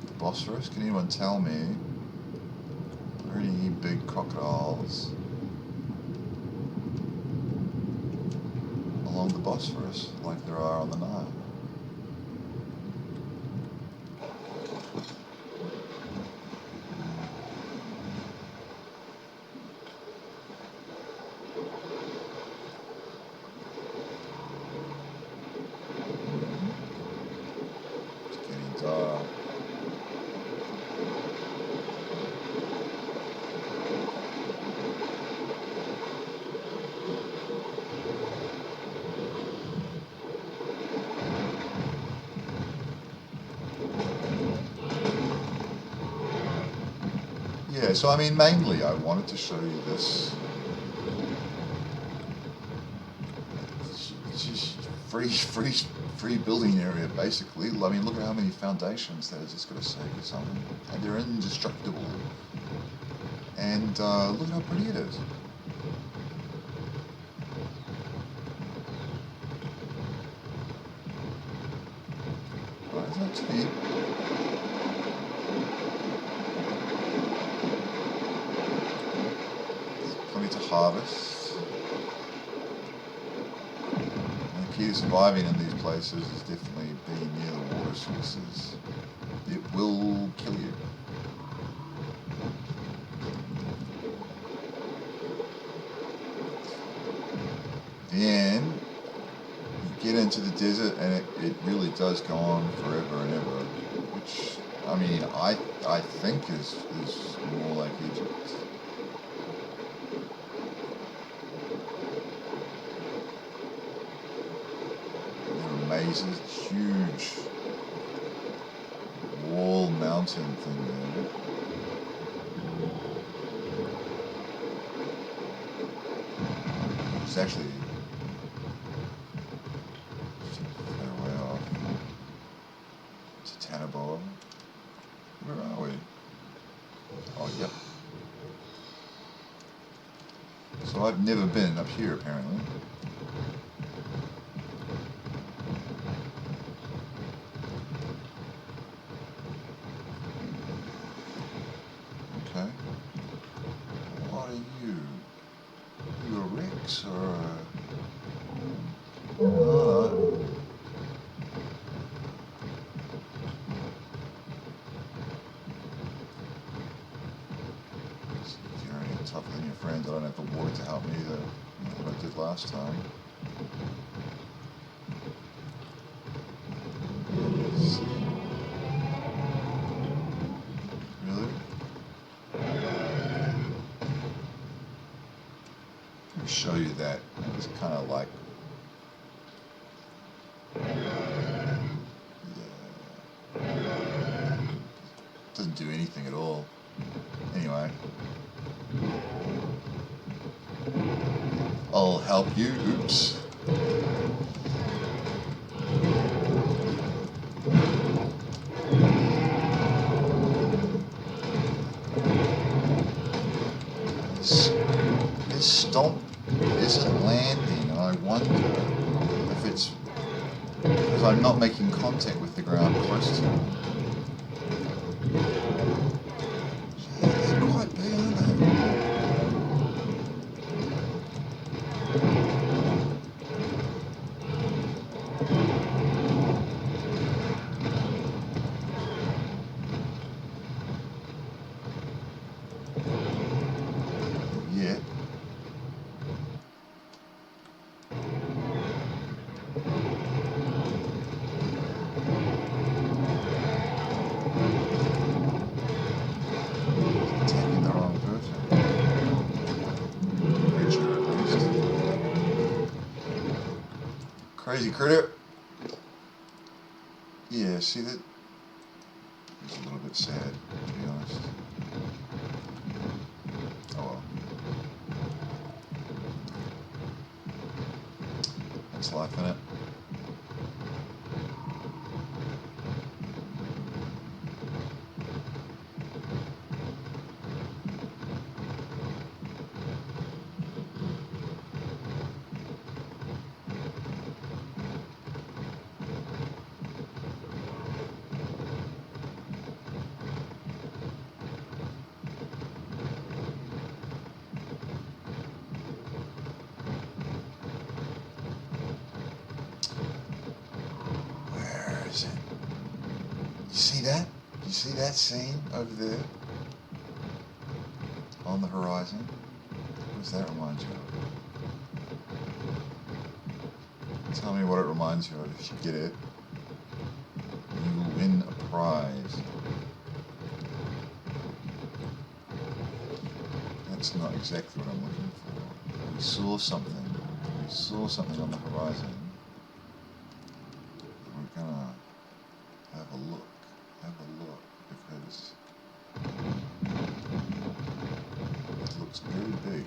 the Bosphorus. Can anyone tell me? Are there any big crocodiles along the Bosphorus like there are on the Nile? It's getting dark. Yeah, so I mean, mainly I wanted to show you this free building area, basically. I mean, look at how many foundations that is just going to save you something, and they're indestructible. And look at how pretty it is. Right, it's not cheap. Plenty to harvest. And the key to surviving in these places is definitely being near the water sources. It will kill you. Then you get into the desert and it really does go on forever and ever, which I mean I think is more like Egypt. Mazes, huge wall mountain thing there. It's actually a way off. It's a Tanaboa. Where are we? Oh, yep. So I've never been up here apparently. Okay. What are you? You a Rex or a... If you're any tougher than your friends, I don't have the water to help me either. What I did last time. Really? Let me show you that. It's kind of like, yeah, doesn't do anything at all. Anyway, I'll help you. Oops. This stomp isn't landing, and I wonder if it's because I'm not making contact with the ground close to it. Jeez, they're quite big, aren't they? Yeah. Attacking the wrong person. Creature, at least. Crazy critter. Yeah, see that? It's a little bit sad, to be honest. Oh well. That's life, innit? Where is it? You see that? You see that scene over there? On the horizon? What does that remind you of? Tell me what it reminds you of. If you get it, you will win a prize. That's not exactly what I'm looking for. We saw something. We saw something on the horizon. We're gonna have a look. Have a look, because it looks very big.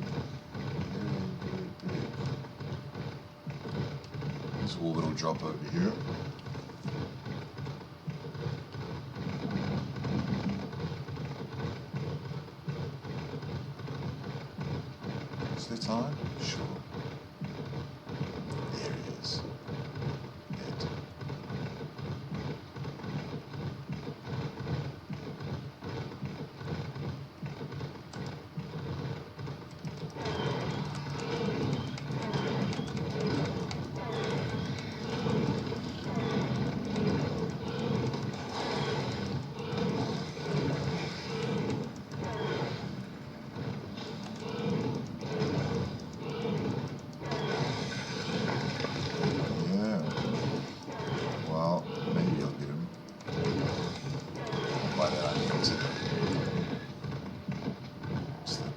Very, very big. This orbital drop over here. Is there time? Sure. There it is. It.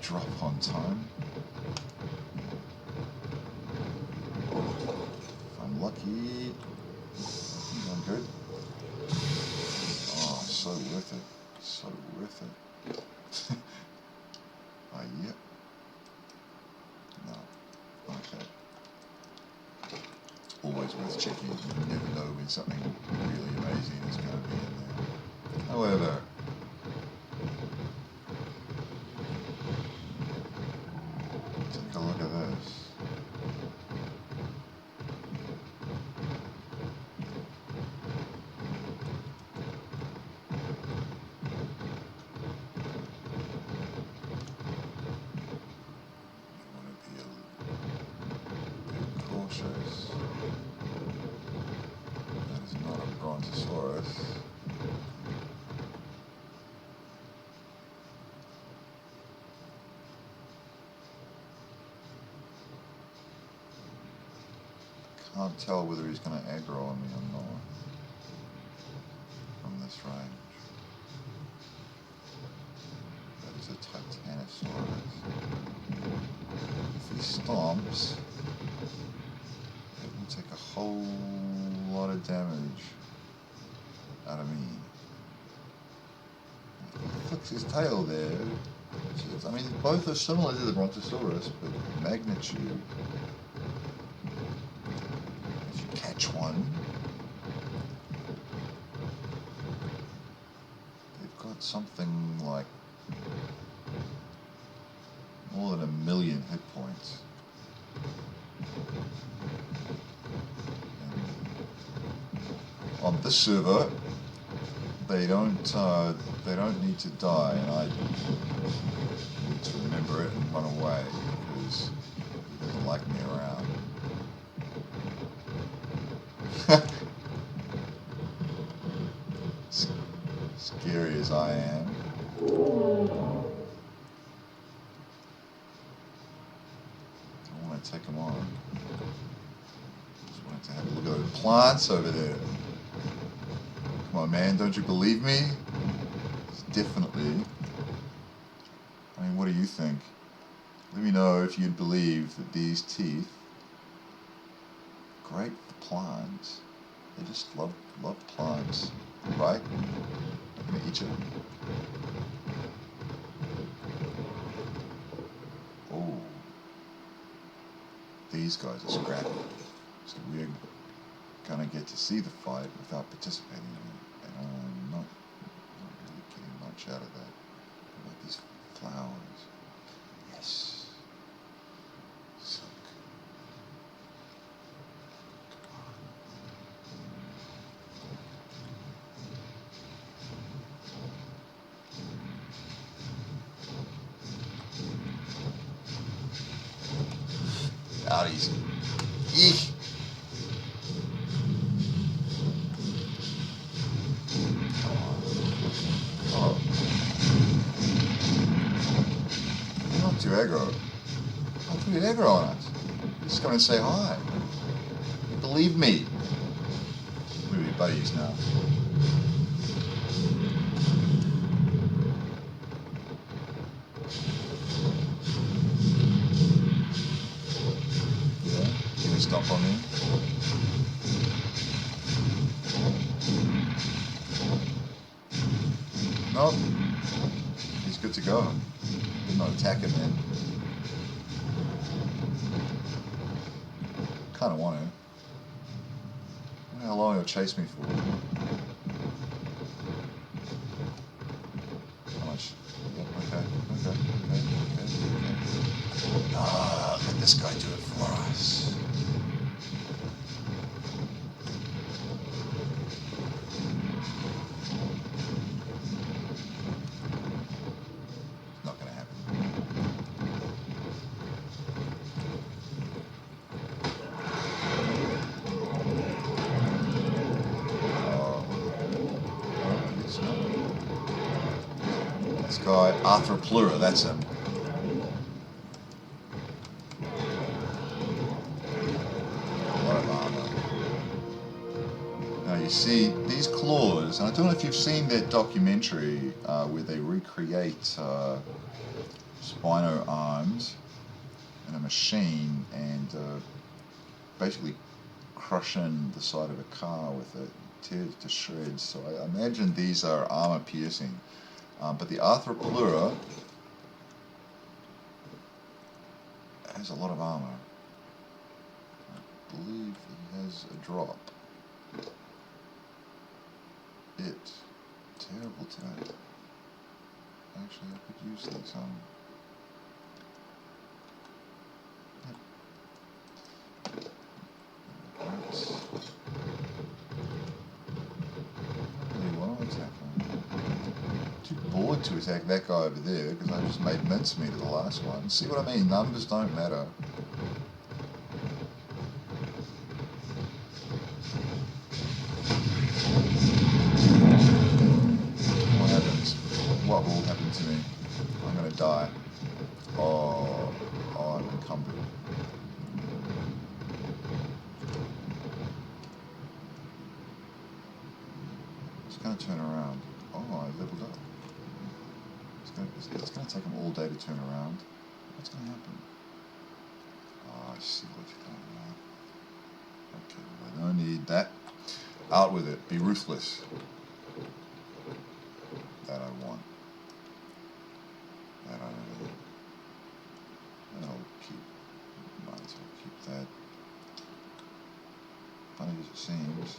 Drop on time. If I'm lucky, I'm good. Oh, so worth it. So worth it. Yep. No. Okay. Always worth checking. You never know when something really amazing is going to be in there. However, take a look at this. You want to be a bit cautious. That is not a brontosaurus. Can't tell whether he's going to aggro on me or not from this range. That is a Titanosaurus. If he stomps, it will take a whole lot of damage out of me. He flicks his tail there. I mean, both are similar to the Brontosaurus, but magnitude. If you catch one, they've got something like more than 1 million hit points. And on this server, they don't need to die, and I need to remember it and run away because he doesn't like me around. Scary as I am. I want to take him on. Just wanted to have a look at those plants over there. Come on, man, don't you believe me? It's definitely. I mean, what do you think? Let me know if you'd believe that these teeth, great for plants. They just love plants, right? I'm gonna eat you. Oh, these guys are scrappy, so we're gonna get to see the fight without participating in it, and I'm not really getting much out of that. What about these flowers? Yes. Silk. Out easy. Eek. Oh. You're not too aggro. Don't put aggro on us. Just come and say hi. Believe me. We'll be buddies now. Yeah? You gonna stomp on me? Nope. He's good to go. Did not attack him then. Kinda want to. I wonder how long he'll chase me for. How much? Yep, okay. Ah, let this guy do it for us. Not gonna happen. This guy, Arthroplura, that's him. A lot of armor. Now you see, these claws, and I don't know if you've seen that documentary where they recreate Spino arms in a machine and basically crushing the side of a car with it, tears it to shreds. So I imagine these are armor piercing. But the Arthroplura has a lot of armor. I believe he has a drop. Terrible today. Actually, I could use these. Too bored to attack that guy over there because I just made mincemeat of the last one. See what I mean? Numbers don't matter. What happens? What will happen to me? I'm gonna die. Oh, I'm encumbered. It's gonna turn around. Oh, I leveled up. It's going to take them all day to turn around. What's going to happen? Let's see what's going on. Okay, well, I don't need that. Out with it. Be ruthless. That I want. That I don't need. I'll keep. Might as well keep that. Funny as it seems.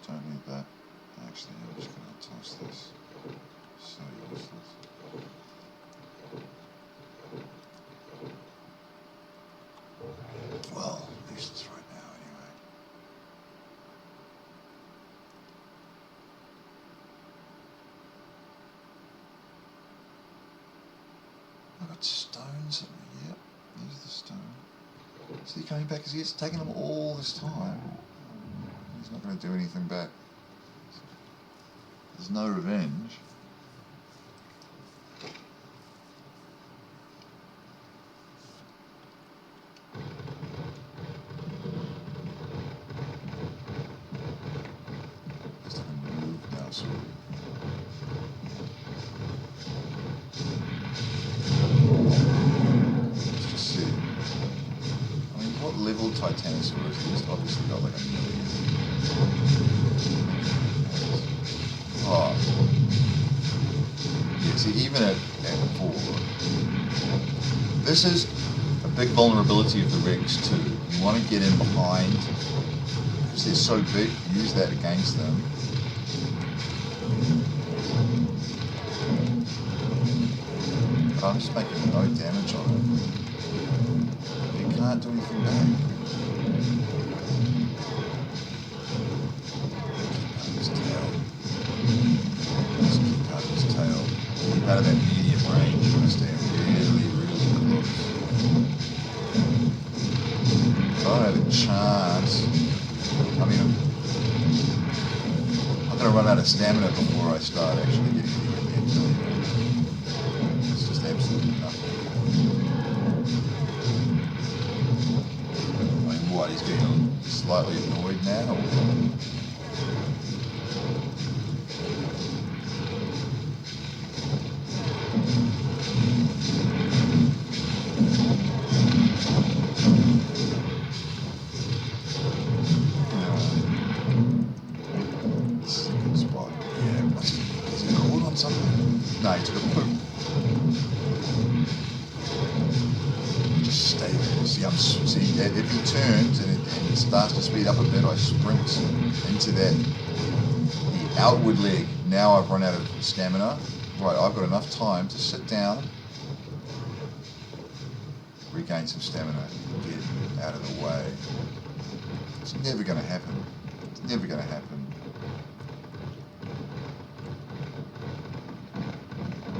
Don't need that. Actually, I'm just going to toss this. So useless. Well, useless right now anyway. I've got stones. Yep, there's the stone. See, coming back because it's taken him all this time. He's not going to do anything back. There's no revenge. Just going to move now, so. Let's just see. I mean, what level Titanosaurus is? He's obviously got like a million. Oh. Yeah, see, even at 4. This is a big vulnerability of the Regs too. You want to get in behind, because they're so big, use that against them. But I'm just making no damage on it. You can't do anything back. Out of that medium range, you want to stay really, really close. If I don't have a chance, I mean, I'm going to run out of stamina before I start actually getting anywhere near killing it. It's just absolutely nothing. I mean, what, he's getting slightly annoyed now? Or? No, he took a poop. Just stay there. See, if he turns and it starts to speed up a bit, I sprint into the outward leg. Now I've run out of stamina. Right, I've got enough time to sit down, regain some stamina, get out of the way. It's never going to happen. It's never going to happen.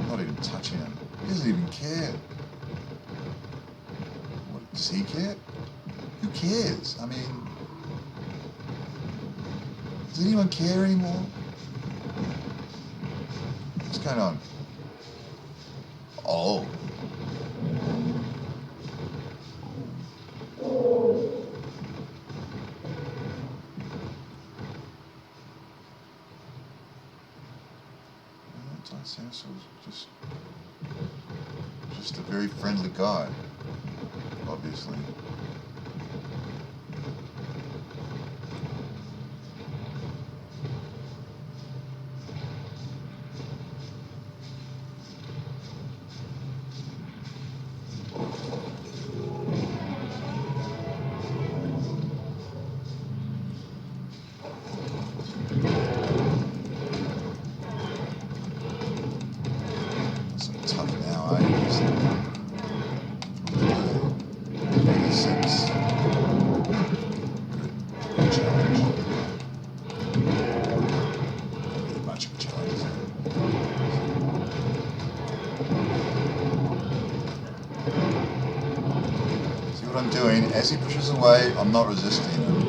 Not even touching him. He doesn't even care. What, does he care? Who cares? I mean, does anyone care anymore? What's going on? Oh. Titanosaurus just a very friendly guy, obviously. What I'm doing, as he pushes away, I'm not resisting him.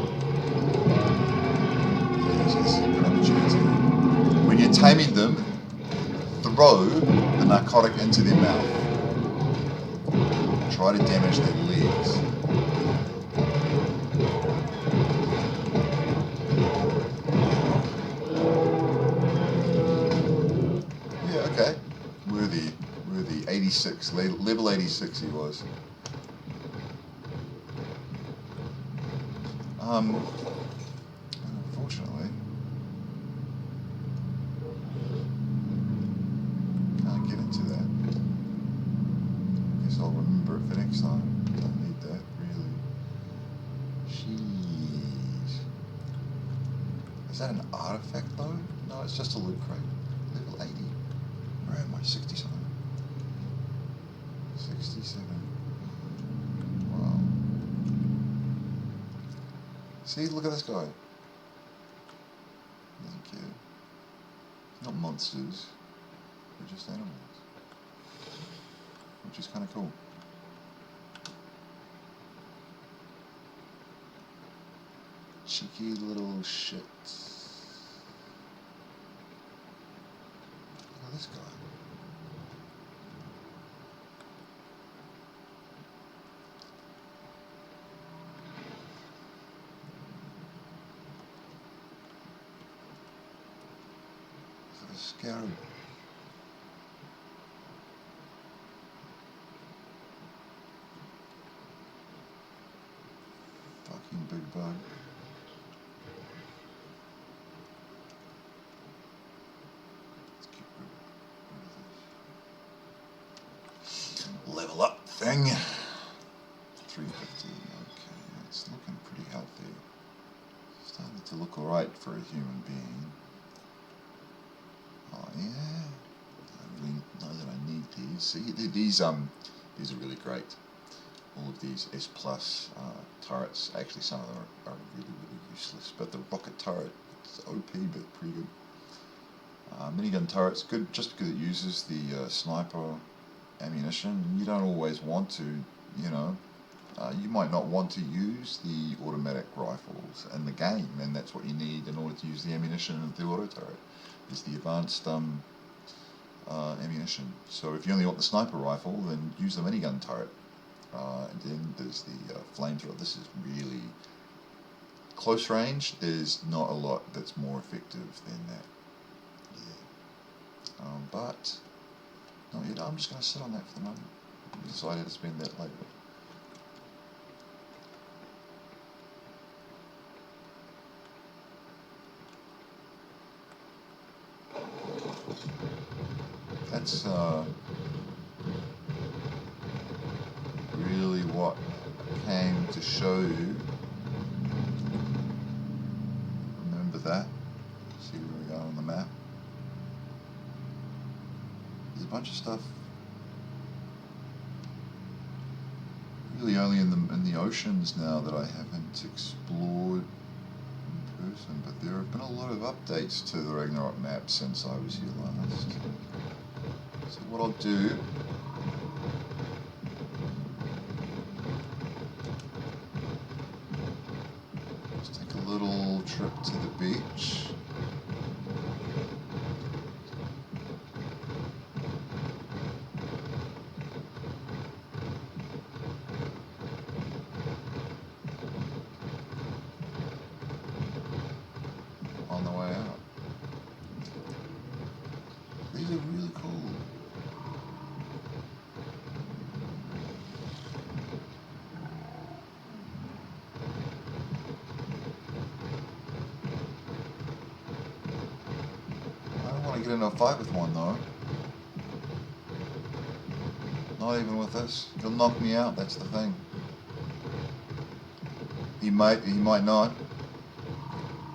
Yes, good opportunity. When you're taming them, throw the narcotic into their mouth. Try to damage their legs. Yeah, okay. Worthy 86, level 86 he was. Unfortunately, can't get into that. Guess I'll remember it for next time. Don't need that, really. Jeez. Is that an artifact though? No, it's just a loot crate. Level 80. Where am I? 60 something. 67. Wow. See, look at this guy. Doesn't care. Not monsters. They're just animals. Which is kind of cool. Cheeky little shit. Look at this guy. Look at the scarab. Fucking big bug. Let's keep rid of this. Level up thing. 350. Okay, it's looking pretty healthy. Starting to look alright for a human being. Oh yeah. I really know that I need these. See, these are really great. All of these S plus turrets, actually some of them are really, really useless, but the rocket turret is OP but pretty good. Minigun turret's good just because it uses the sniper ammunition. You don't always want to, you know, you might not want to use the automatic rifles in the game, and that's what you need in order to use the ammunition of the auto turret, is the advanced ammunition. So if you only want the sniper rifle, then use the minigun turret. And then there's the flamethrower. This is really close range. There's not a lot that's more effective than that. Yeah. But no, I'm just going to sit on that for the moment. I decided to spend that later. That's really what came to show you. Remember that? See where we go on the map. There's a bunch of stuff really only in the oceans now that I haven't explored in person, but there have been a lot of updates to the Ragnarok map since I was here last. So what I'll do, just take a little trip to the beach. On the way out. These are really cool. I don't want to get into a fight with one though. Not even with this. He'll knock me out, that's the thing. He might not.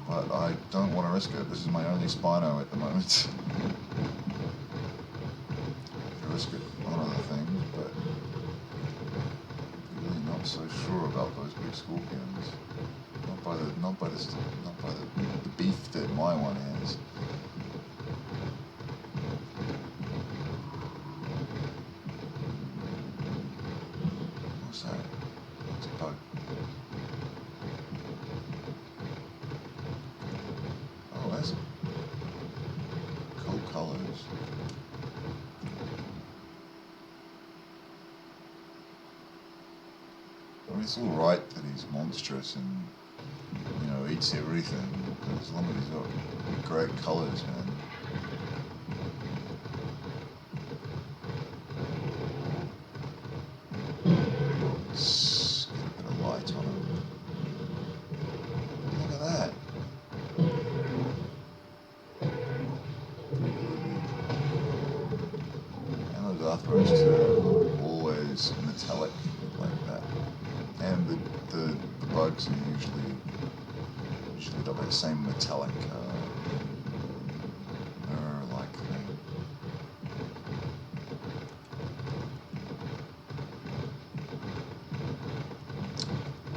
But I don't want to risk it. This is my only Spino at the moment. I could risk it on other things, but I'm really not so sure about those big scorpions. Not by the beef that my one has. What's that? It's a bug. Oh, that's cool colours. I mean, it's all right that he's monstrous and, you know, eats everything, but as long as he's got great colours, man. metallics are usually got that same metallic mirror-like thing.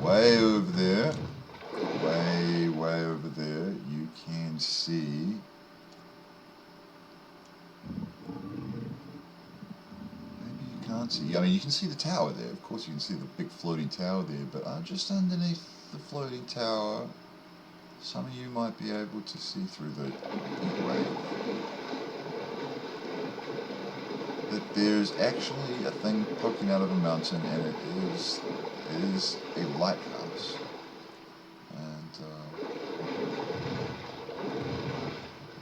Way over there, way over there, you can see can't see. I mean, you can see the tower there. Of course, you can see the big floating tower there. But just underneath the floating tower, some of you might be able to see through the heat wave that there's actually a thing poking out of a mountain, and it is a lighthouse. And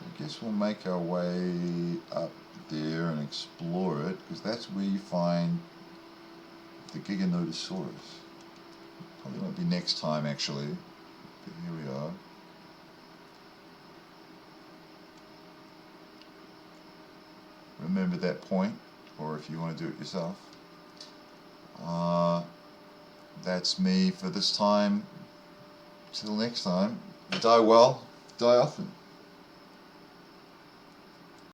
I guess we'll make our way up there and explore it, because that's where you find the Giganotosaurus. Probably won't be next time, actually, but here we are. Remember that point, or if you want to do it yourself. That's me for this time. Till next time. Die well, die often.